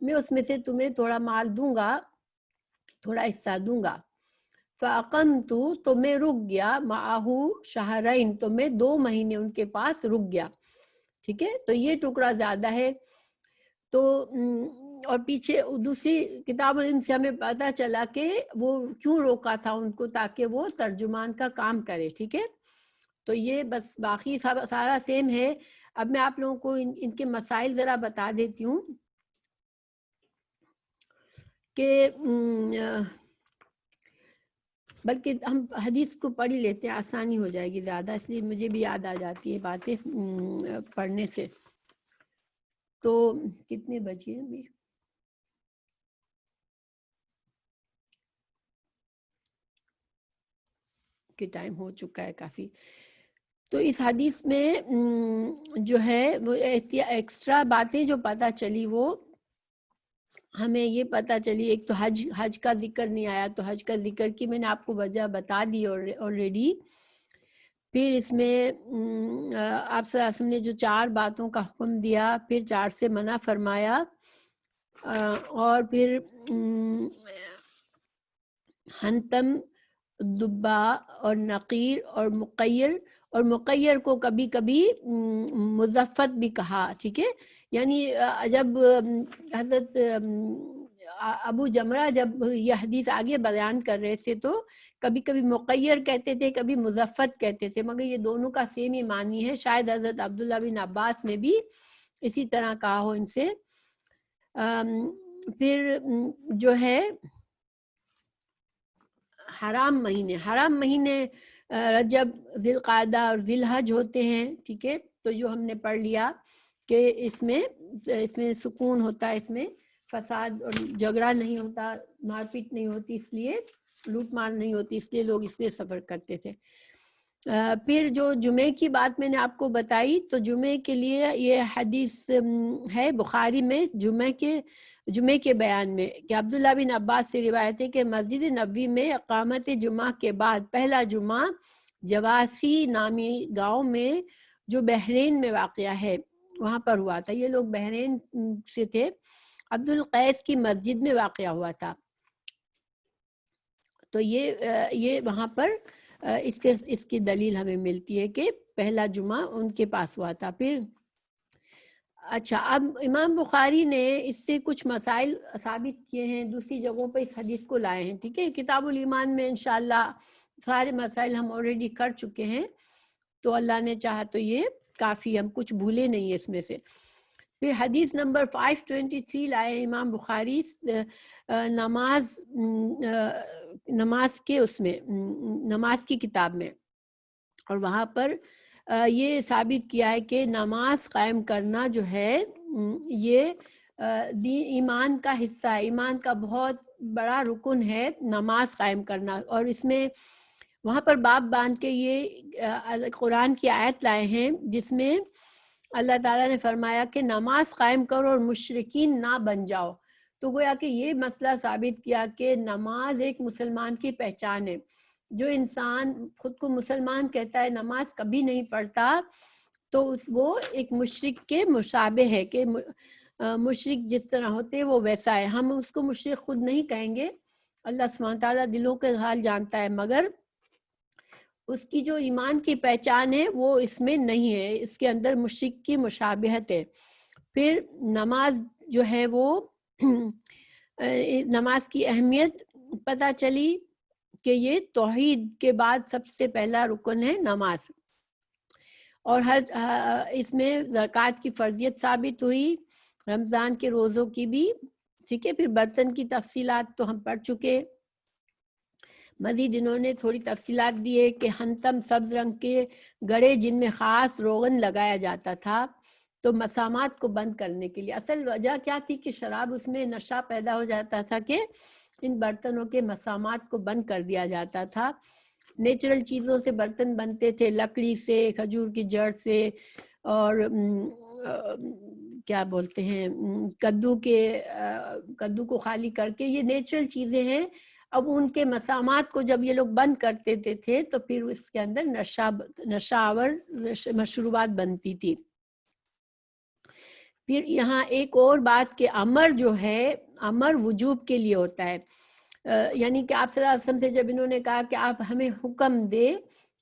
میں اس میں سے تمہیں تھوڑا مال دوں گا، تھوڑا حصہ دوں گا. فاقمت، تو میں رک گیا، معہو شہرین، تو میں 2 مہینے ان کے پاس رک گیا. ٹھیک ہے، تو یہ ٹکڑا زیادہ ہے. تو اور پیچھے دوسری کتاب العلم سے ہمیں پتہ چلا کہ وہ کیوں روکا تھا ان کو، تاکہ وہ ترجمان کا کام کرے. ٹھیک ہے، تو یہ بس باقی سارا سیم ہے. اب میں آپ لوگوں کو ان کے مسائل ذرا بتا دیتی ہوں کہ بلکہ ہم حدیث کو پڑھ ہی لیتے ہیں، آسانی ہو جائے گی زیادہ، اس لیے مجھے بھی یاد آ جاتی ہے باتیں پڑھنے سے. تو کتنے بجے ابھی؟ کہ ٹائم ہو چکا ہے کافی. تو اس حدیث میں جو ہے وہ ایکسٹرا باتیں جو پتہ چلی، وہ ہمیں یہ پتہ چلی، ایک تو حج کا ذکر نہیں آیا، تو حج کا ذکر کی میں نے آپ کو وجہ بتا دی آلریڈی. پھر اس میں آپ صلی اللہ علیہ وسلم نے جو 4 باتوں کا حکم دیا، پھر 4 سے منع فرمایا، اور پھر حنتم، دبا اور نقیر اور مقیر کو کبھی کبھی مزفت بھی کہا. ٹھیک ہے، یعنی جب حضرت ابو جمرہ جب یہ حدیث آگے بیان کر رہے تھے تو کبھی کبھی مقیر کہتے تھے، کبھی مزفت کہتے تھے، مگر یہ دونوں کا سیم ہی معنی ہے. شاید حضرت عبداللہ بن عباس نے بھی اسی طرح کہا ہو ان سے. پھر جو ہے حرام مہینے رجب، ذی القعدہ اور ذی الحج ہوتے ہیں. ٹھیک ہے، تو جو ہم نے پڑھ لیا کہ اس میں سکون ہوتا ہے، اس میں فساد اور جھگڑا نہیں ہوتا، مار پیٹ نہیں ہوتی، اس لیے لوٹ مار نہیں ہوتی، اس لیے لوگ اس میں سفر کرتے تھے. پھر جو جمعے کی بات میں نے آپ کو بتائی، تو جمعے کے لیے یہ حدیث ہے بخاری میں جمعے کے بیان میں کہ عبداللہ بن عباس سے روایت ہے کہ مسجد نبوی میں اقامت جمعہ کے بعد پہلا جمعہ جواسی نامی گاؤں میں جو بحرین میں واقع ہے وہاں پر ہوا تھا. یہ لوگ بحرین سے تھے. عبد القیس کی مسجد میں واقع ہوا تھا. تو یہ وہاں پر اس کی دلیل ہمیں ملتی ہے کہ پہلا جمعہ ان کے پاس ہوا تھا. پھر اچھا، اب امام بخاری نے اس سے کچھ مسائل ثابت کیے ہیں، دوسری جگہوں پہ اس حدیث کو لائے ہیں. ٹھیک ہے، کتاب الایمان میں انشاءاللہ سارے مسائل ہم آلریڈی کر چکے ہیں، تو اللہ نے چاہا تو یہ کافی، ہم کچھ بھولے نہیں ہیں اس میں سے. پھر حدیث نمبر 523 لائے امام بخاری نماز کی کتاب میں، اور وہاں پر یہ ثابت کیا ہے کہ نماز قائم کرنا جو ہے یہ ایمان کا حصہ ہے، ایمان کا بہت بڑا رکن ہے نماز قائم کرنا. اور اس میں وہاں پر باب باندھ کے یہ قرآن کی آیت لائے ہیں جس میں اللہ تعالیٰ نے فرمایا کہ نماز قائم کرو اور مشرکین نہ بن جاؤ. تو گویا کہ یہ مسئلہ ثابت کیا کہ نماز ایک مسلمان کی پہچان ہے. جو انسان خود کو مسلمان کہتا ہے نماز کبھی نہیں پڑھتا تو وہ ایک مشرک کے مشابہ ہے، کہ مشرک جس طرح ہوتے وہ ویسا ہے. ہم اس کو مشرک خود نہیں کہیں گے، اللہ سبحانہ تعالیٰ دلوں کے حال جانتا ہے، مگر اس کی جو ایمان کی پہچان ہے وہ اس میں نہیں ہے، اس کے اندر مشرک کی مشابہت ہے. پھر نماز جو ہے وہ نماز کی اہمیت پتہ چلی کہ یہ توحید کے بعد سب سے پہلا رکن ہے نماز، اور اس میں زکوٰۃ کی فرضیت ثابت ہوئی، رمضان کے روزوں کی بھی. ٹھیک ہے، پھر برتن کی تفصیلات تو ہم پڑھ چکے. مزید انہوں نے تھوڑی تفصیلات دی ہے کہ ہنتم سبز رنگ کے گڑے جن میں خاص روغن لگایا جاتا تھا تو مسامات کو بند کرنے کے لیے. اصل وجہ کیا تھی کہ شراب اس میں نشہ پیدا ہو جاتا تھا کہ ان برتنوں کے مسامات کو بند کر دیا جاتا تھا. نیچرل چیزوں سے برتن بنتے تھے، لکڑی سے، کھجور کی جڑ سے، اور کیا بولتے ہیں کدو کو خالی کر کے، یہ نیچرل چیزیں ہیں. اب ان کے مسامات کو جب یہ لوگ بند کرتے تھے تو پھر اس کے اندر نشہ آور مشروبات بنتی تھی. پھر یہاں ایک اور بات کہ امر جو ہے، امر وجوب کے لیے ہوتا ہے، یعنی کہ آپ صلی اللہ علیہ وسلم سے جب انہوں نے کہا کہ آپ ہمیں حکم دے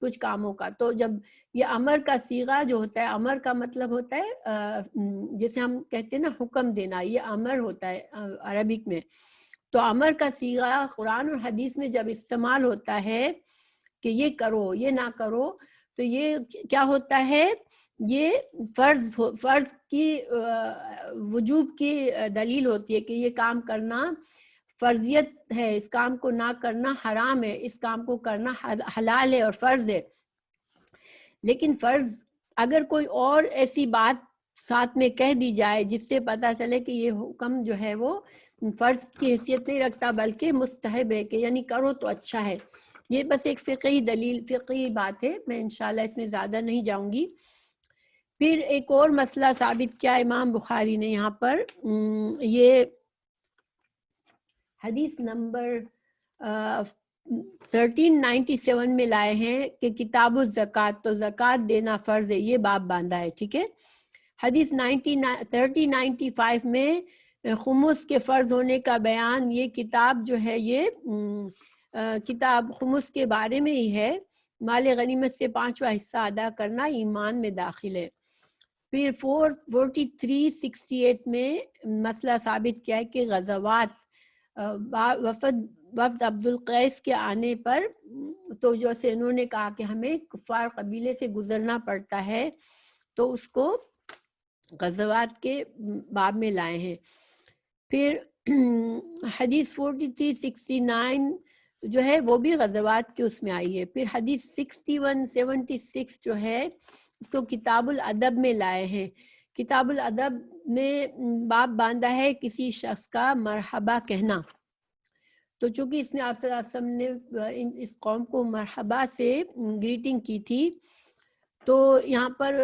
کچھ کاموں کا، تو جب یہ امر کا صیغہ جو ہوتا ہے، امر کا مطلب ہوتا ہے جیسے ہم کہتے ہیں نا حکم دینا، یہ امر ہوتا ہے عربک میں. تو امر کا صیغہ قرآن اور حدیث میں جب استعمال ہوتا ہے کہ یہ کرو یہ نہ کرو، تو یہ کیا ہوتا ہے، یہ فرض کی وجوب کی دلیل ہوتی ہے کہ یہ کام کرنا فرضیت ہے، اس کام کو نہ کرنا حرام ہے، اس کام کو کرنا حلال ہے اور فرض ہے. لیکن فرض اگر کوئی اور ایسی بات ساتھ میں کہہ دی جائے جس سے پتہ چلے کہ یہ حکم جو ہے وہ فرض کی حیثیت نہیں رکھتا بلکہ مستحب ہے، کہ یعنی کرو تو اچھا ہے. یہ بس ایک فقہی دلیل، فقہی بات ہے، میں انشاءاللہ اس میں زیادہ نہیں جاؤں گی. پھر ایک اور مسئلہ ثابت کیا امام بخاری نے یہاں پر، یہ حدیث نمبر 1397 میں لائے ہیں کہ کتاب الزکوٰۃ، تو زکوٰۃ دینا فرض ہے، یہ باب باندھا ہے. ٹھیک ہے، حدیث 1395 میں خمس کے فرض ہونے کا بیان، یہ کتاب جو ہے یہ کتاب خمس کے بارے میں ہی ہے. مال غنیمت سے 5واں حصہ ادا کرنا ایمان میں داخل ہے. پھر 4368 میں مسئلہ ثابت کیا ہے کہ غزوات وفد عبد القیس کے آنے پر، تو جیسے انہوں نے کہا کہ ہمیں کفار قبیلے سے گزرنا پڑتا ہے، تو اس کو غزوات کے باب میں لائے ہیں. پھر حدیث 4369 جو ہے وہ بھی غزوات کے اس میں آئی ہے. پھر حدیث 6176 جو ہے اس کو کتاب الادب میں لائے ہیں. کتاب الادب میں باب باندھا ہے کسی شخص کا مرحبا کہنا. تو چونکہ اس نے آپ صلی اللہ علیہ وسلم نے اس قوم کو مرحبا سے گریٹنگ کی تھی، تو یہاں پر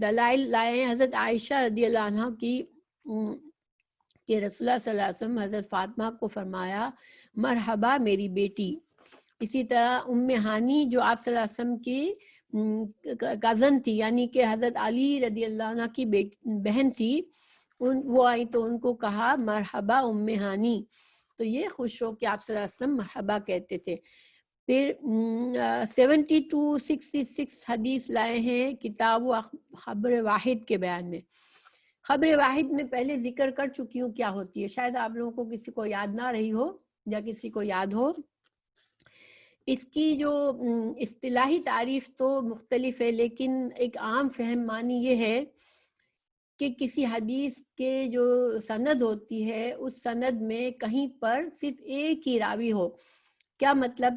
دلائل لائے ہیں حضرت عائشہ رضی اللہ عنہ کی کہ رسول اللہ صلی اللہ علیہ وسلم حضرت فاطمہ کو فرمایا مرحبا میری بیٹی. اسی طرح ام ہانی جو آپ صلی اللہ علیہ وسلم کی کزن تھی، یعنی کہ حضرت علی رضی اللہ عنہ کی بہن تھی، وہ آئی تو ان کو کہا مرحبا ام ہانی. تو یہ خوش ہو کہ آپ صلی اللہ علیہ وسلم مرحبا کہتے تھے. پھر 72-66 حدیث لائے ہیں کتاب و خبر واحد کے بیان میں. خبر واحد میں پہلے ذکر کر چکی ہوں کیا ہوتی ہے، شاید آپ لوگوں کو کسی کو یاد نہ رہی ہو یا کسی کو یاد ہو. اس کی جو اصطلاحی تعریف تو مختلف ہے، لیکن ایک عام فہم معنی یہ ہے کہ کسی حدیث کے جو سند ہوتی ہے اس سند میں کہیں پر صرف ایک ہی راوی ہو. کیا مطلب؟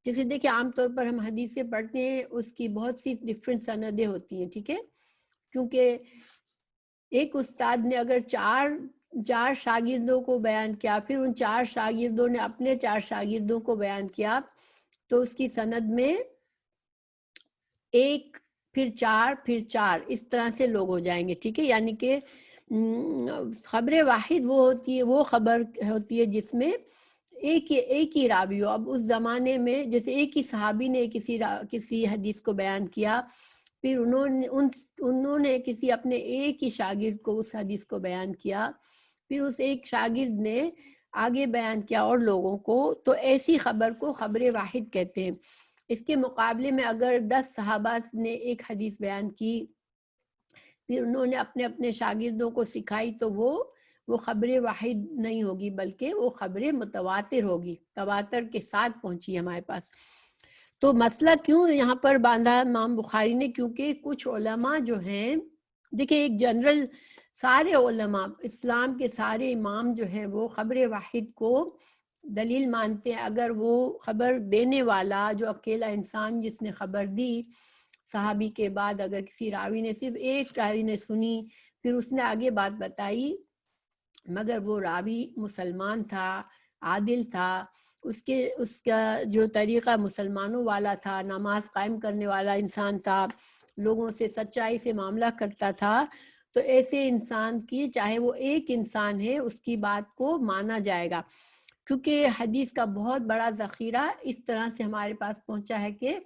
جیسے دیکھیں عام طور پر ہم حدیثیں پڑھتے ہیں، اس کی بہت سی ڈفرینٹ سندیں ہوتی ہیں، ٹھیک ہے، کیونکہ ایک استاد نے اگر چار شاگردوں کو بیان کیا، پھر ان 4 شاگردوں نے اپنے 4 شاگردوں کو بیان کیا، تو اس کی سند میں 1 پھر 4 پھر 4 اس طرح سے لوگ ہو جائیں گے، ٹھیک ہے. یعنی کہ خبر واحد وہ ہوتی ہے، وہ خبر ہوتی ہے جس میں ایک ہی راوی ہو. اب اس زمانے میں جیسے ایک ہی صحابی نے کسی حدیث کو بیان کیا، پھر انہوں نے کسی اپنے ایک ہی شاگرد کو اس حدیث کو بیان کیا، پھر اس ایک شاگرد نے آگے بیان کیا اور لوگوں کو، تو ایسی خبر کو خبر واحد کہتے ہیں. اس کے مقابلے میں اگر 10 صحابہ نے ایک حدیث بیان کی، پھر انہوں نے اپنے اپنے شاگردوں کو سکھائی، تو وہ خبر واحد نہیں ہوگی، بلکہ وہ خبر متواتر ہوگی، تواتر کے ساتھ پہنچی ہمارے پاس. تو مسئلہ کیوں یہاں پر باندھا امام بخاری نے؟ کیونکہ کچھ علماء جو ہیں، دیکھیں ایک جنرل سارے علماء اسلام کے سارے امام جو ہیں وہ خبر واحد کو دلیل مانتے ہیں. اگر وہ خبر دینے والا جو اکیلا انسان جس نے خبر دی صحابی کے بعد، اگر کسی راوی نے صرف ایک راوی نے سنی پھر اس نے آگے بات بتائی، مگر وہ راوی مسلمان تھا، عادل تھا، اس کا جو طریقہ مسلمانوں والا تھا، نماز قائم کرنے والا انسان تھا، لوگوں سے سچائی سے معاملہ کرتا تھا، تو ایسے انسان کی چاہے وہ ایک انسان ہے اس کی بات کو مانا جائے گا. کیونکہ حدیث کا بہت بڑا ذخیرہ اس طرح سے ہمارے پاس پہنچا ہے کہ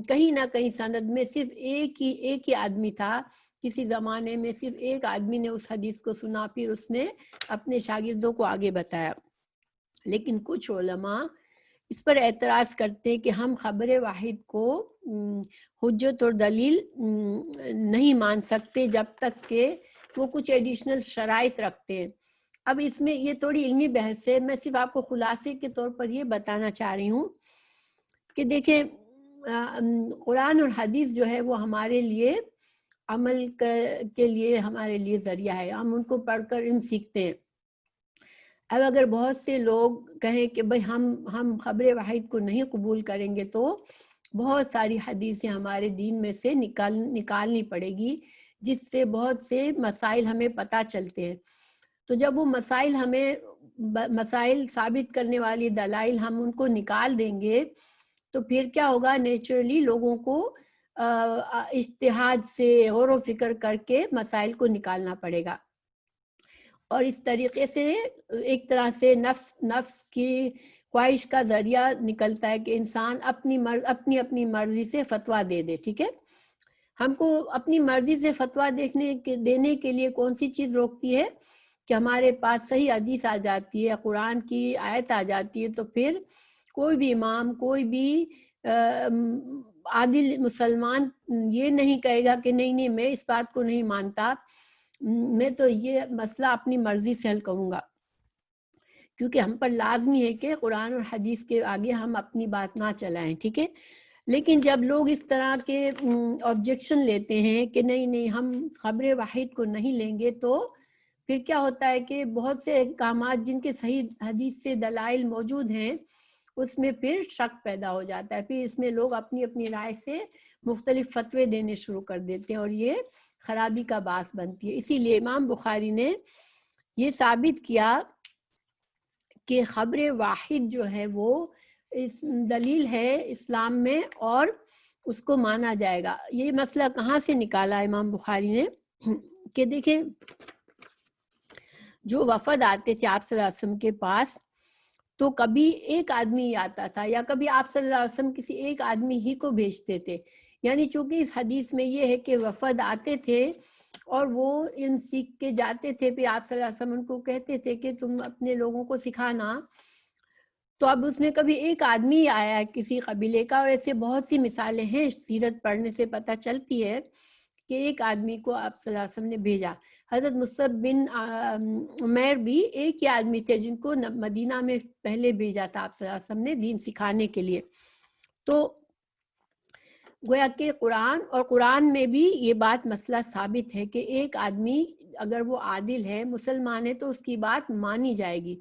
کہیں نہ کہیں سند میں صرف ایک ہی آدمی تھا. کسی زمانے میں صرف ایک آدمی نے اس حدیث کو سنا، پھر اس نے اپنے شاگردوں کو آگے بتایا. لیکن کچھ علماء اس پر اعتراض کرتے ہیں کہ ہم خبر واحد کو حجت اور دلیل نہیں مان سکتے جب تک کہ وہ کچھ ایڈیشنل شرائط رکھتے ہیں. اب اس میں یہ تھوڑی علمی بحث ہے، میں صرف آپ کو خلاصے کے طور پر یہ بتانا چاہ رہی ہوں کہ دیکھیں قرآن اور حدیث جو ہے وہ ہمارے لیے عمل کے لیے ہمارے لیے ذریعہ ہے، ہم ان کو پڑھ کر علم سیکھتے ہیں. اب اگر بہت سے لوگ کہیں کہ بھئی ہم خبر واحد کو نہیں قبول کریں گے، تو بہت ساری حدیثیں ہمارے دین میں سے نکالنی پڑے گی، جس سے بہت سے مسائل ہمیں پتہ چلتے ہیں. تو جب وہ مسائل ثابت کرنے والی دلائل ہم ان کو نکال دیں گے، تو پھر کیا ہوگا؟ نیچرلی لوگوں کو اجتہاد سے غور و فکر کر کے مسائل کو نکالنا پڑے گا. اور اس طریقے سے ایک طرح سے نفس کی خواہش کا ذریعہ نکلتا ہے کہ انسان اپنی مرضی سے فتویٰ دے. ٹھیک ہے، ہم کو اپنی مرضی سے فتویٰ دینے کے لیے کون سی چیز روکتی ہے؟ کہ ہمارے پاس صحیح حدیث آ جاتی ہے، قرآن کی آیت آ جاتی ہے، تو پھر کوئی بھی امام، کوئی بھی عادل مسلمان یہ نہیں کہے گا کہ نہیں میں اس بات کو نہیں مانتا، میں تو یہ مسئلہ اپنی مرضی سے حل کروں گا. کیونکہ ہم پر لازمی ہے کہ قرآن اور حدیث کے آگے ہم اپنی بات نہ چلائیں. ٹھیک ہے، لیکن جب لوگ اس طرح کے آبجیکشن لیتے ہیں کہ نہیں ہم خبر واحد کو نہیں لیں گے، تو پھر کیا ہوتا ہے کہ بہت سے احکامات جن کے صحیح حدیث سے دلائل موجود ہیں اس میں پھر شک پیدا ہو جاتا ہے، پھر اس میں لوگ اپنی رائے سے مختلف فتوے دینے شروع کر دیتے ہیں اور یہ خرابی کا باعث بنتی ہے. اسی لیے امام بخاری نے یہ ثابت کیا کہ خبر واحد جو ہے وہ اس دلیل ہے اسلام میں اور اس کو مانا جائے گا. یہ مسئلہ کہاں سے نکالا امام بخاری نے کہ دیکھیں جو وفد آتے تھے آپ صلی اللہ علیہ وسلم کے پاس تو کبھی ایک آدمی آتا تھا یا کبھی آپ صلی اللہ علیہ وسلم کسی ایک آدمی ہی کو بھیجتے تھے. یعنی چونکہ اس حدیث میں یہ ہے کہ وفد آتے تھے اور وہ علم سیکھ کے جاتے تھے، پھر آپ صلی اللہ علیہ وسلم ان کو کہتے تھے کہ تم اپنے لوگوں کو سکھانا. تو اب اس میں کبھی ایک آدمی آیا کسی قبیلے کا، اور ایسے بہت سی مثالیں ہیں سیرت پڑھنے سے پتہ چلتی ہے کہ ایک آدمی کو آپ صلی اللہ علیہ وسلم نے بھیجا. حضرت مصعب بن عمیر بھی ایک ہی آدمی تھے جن کو مدینہ میں پہلے بھیجا تھا آپ صلی اللہ علیہ وسلم نے دین سکھانے کے لیے. تو گویا کہ قرآن میں بھی یہ بات مسئلہ ثابت ہے کہ ایک آدمی اگر وہ عادل ہے، مسلمان ہے، تو اس کی بات مانی جائے گی.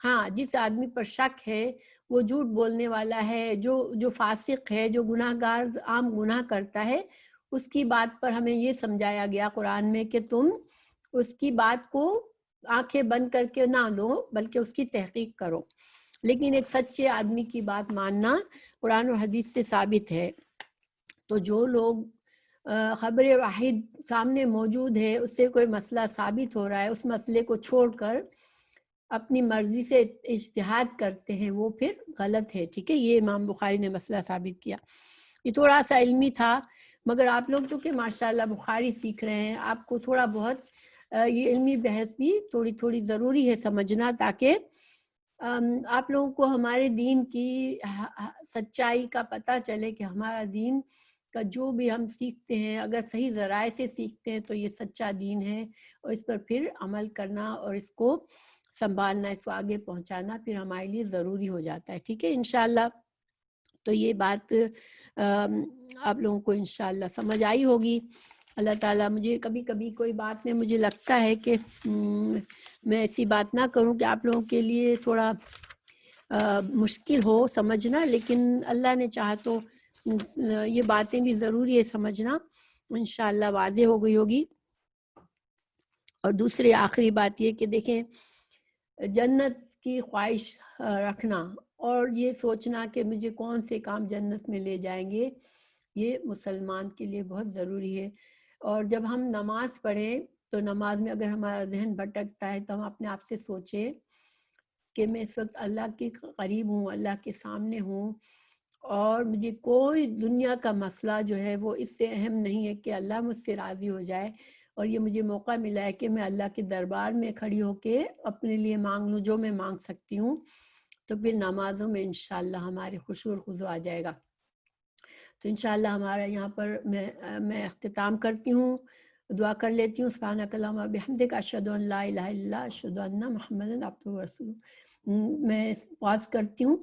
ہاں، جس آدمی پر شک ہے، وہ جھوٹ بولنے والا ہے، جو فاسق ہے، جو گناہ گار عام گناہ کرتا ہے، اس کی بات پر ہمیں یہ سمجھایا گیا قرآن میں کہ تم اس کی بات کو آنکھیں بند کر کے نہ لو بلکہ اس کی تحقیق کرو. لیکن ایک سچے آدمی کی بات ماننا قرآن اور حدیث سے ثابت ہے. تو جو لوگ خبر واحد سامنے موجود ہے، اس سے کوئی مسئلہ ثابت ہو رہا ہے، اس مسئلے کو چھوڑ کر اپنی مرضی سے اجتہاد کرتے ہیں، وہ پھر غلط ہے. ٹھیک ہے، یہ امام بخاری نے مسئلہ ثابت کیا. یہ تھوڑا سا علمی تھا، مگر آپ لوگ جو کہ ماشاءاللہ بخاری سیکھ رہے ہیں، آپ کو تھوڑا بہت یہ علمی بحث بھی تھوڑی تھوڑی ضروری ہے سمجھنا، تاکہ آپ لوگوں کو ہمارے دین کی سچائی کا پتہ چلے کہ ہمارا دین کا جو بھی ہم سیکھتے ہیں اگر صحیح ذرائع سے سیکھتے ہیں تو یہ سچا دین ہے، اور اس پر پھر عمل کرنا اور اس کو سنبھالنا، اس کو آگے پہنچانا پھر ہمارے لیے ضروری ہو جاتا ہے. ٹھیک ہے انشاءاللہ. تو یہ بات آپ لوگوں کو انشاءاللہ سمجھ آئی ہوگی. اللہ تعالیٰ مجھے کبھی کبھی کوئی بات میں مجھے لگتا ہے کہ میں ایسی بات نہ کروں کہ آپ لوگوں کے لیے تھوڑا مشکل ہو سمجھنا، لیکن اللہ نے چاہا تو یہ باتیں بھی ضروری ہے سمجھنا، انشاءاللہ واضح ہو گئی ہوگی. اور دوسری آخری بات یہ کہ دیکھیں جنت کی خواہش رکھنا اور یہ سوچنا کہ مجھے کون سے کام جنت میں لے جائیں گے، یہ مسلمان کے لیے بہت ضروری ہے. اور جب ہم نماز پڑھیں تو نماز میں اگر ہمارا ذہن بھٹکتا ہے تو ہم اپنے آپ سے سوچیں کہ میں اس وقت اللہ کے قریب ہوں، اللہ کے سامنے ہوں، اور مجھے کوئی دنیا کا مسئلہ جو ہے وہ اس سے اہم نہیں ہے کہ اللہ مجھ سے راضی ہو جائے. اور یہ مجھے موقع ملا ہے کہ میں اللہ کے دربار میں کھڑی ہو کے اپنے لیے مانگ لوں جو میں مانگ سکتی ہوں. تو پھر نمازوں میں انشاءاللہ ہمارے خشوع و خضوع آ جائے گا. تو انشاءاللہ ہمارا یہاں پر میں اختتام کرتی ہوں، دعا کر لیتی ہوں. سبحانک اللہم و بحمدک، اشہد ان لا الہ الا انت، اشہد ان محمدا عبدہ و رسولہ. میں پاس کرتی ہوں.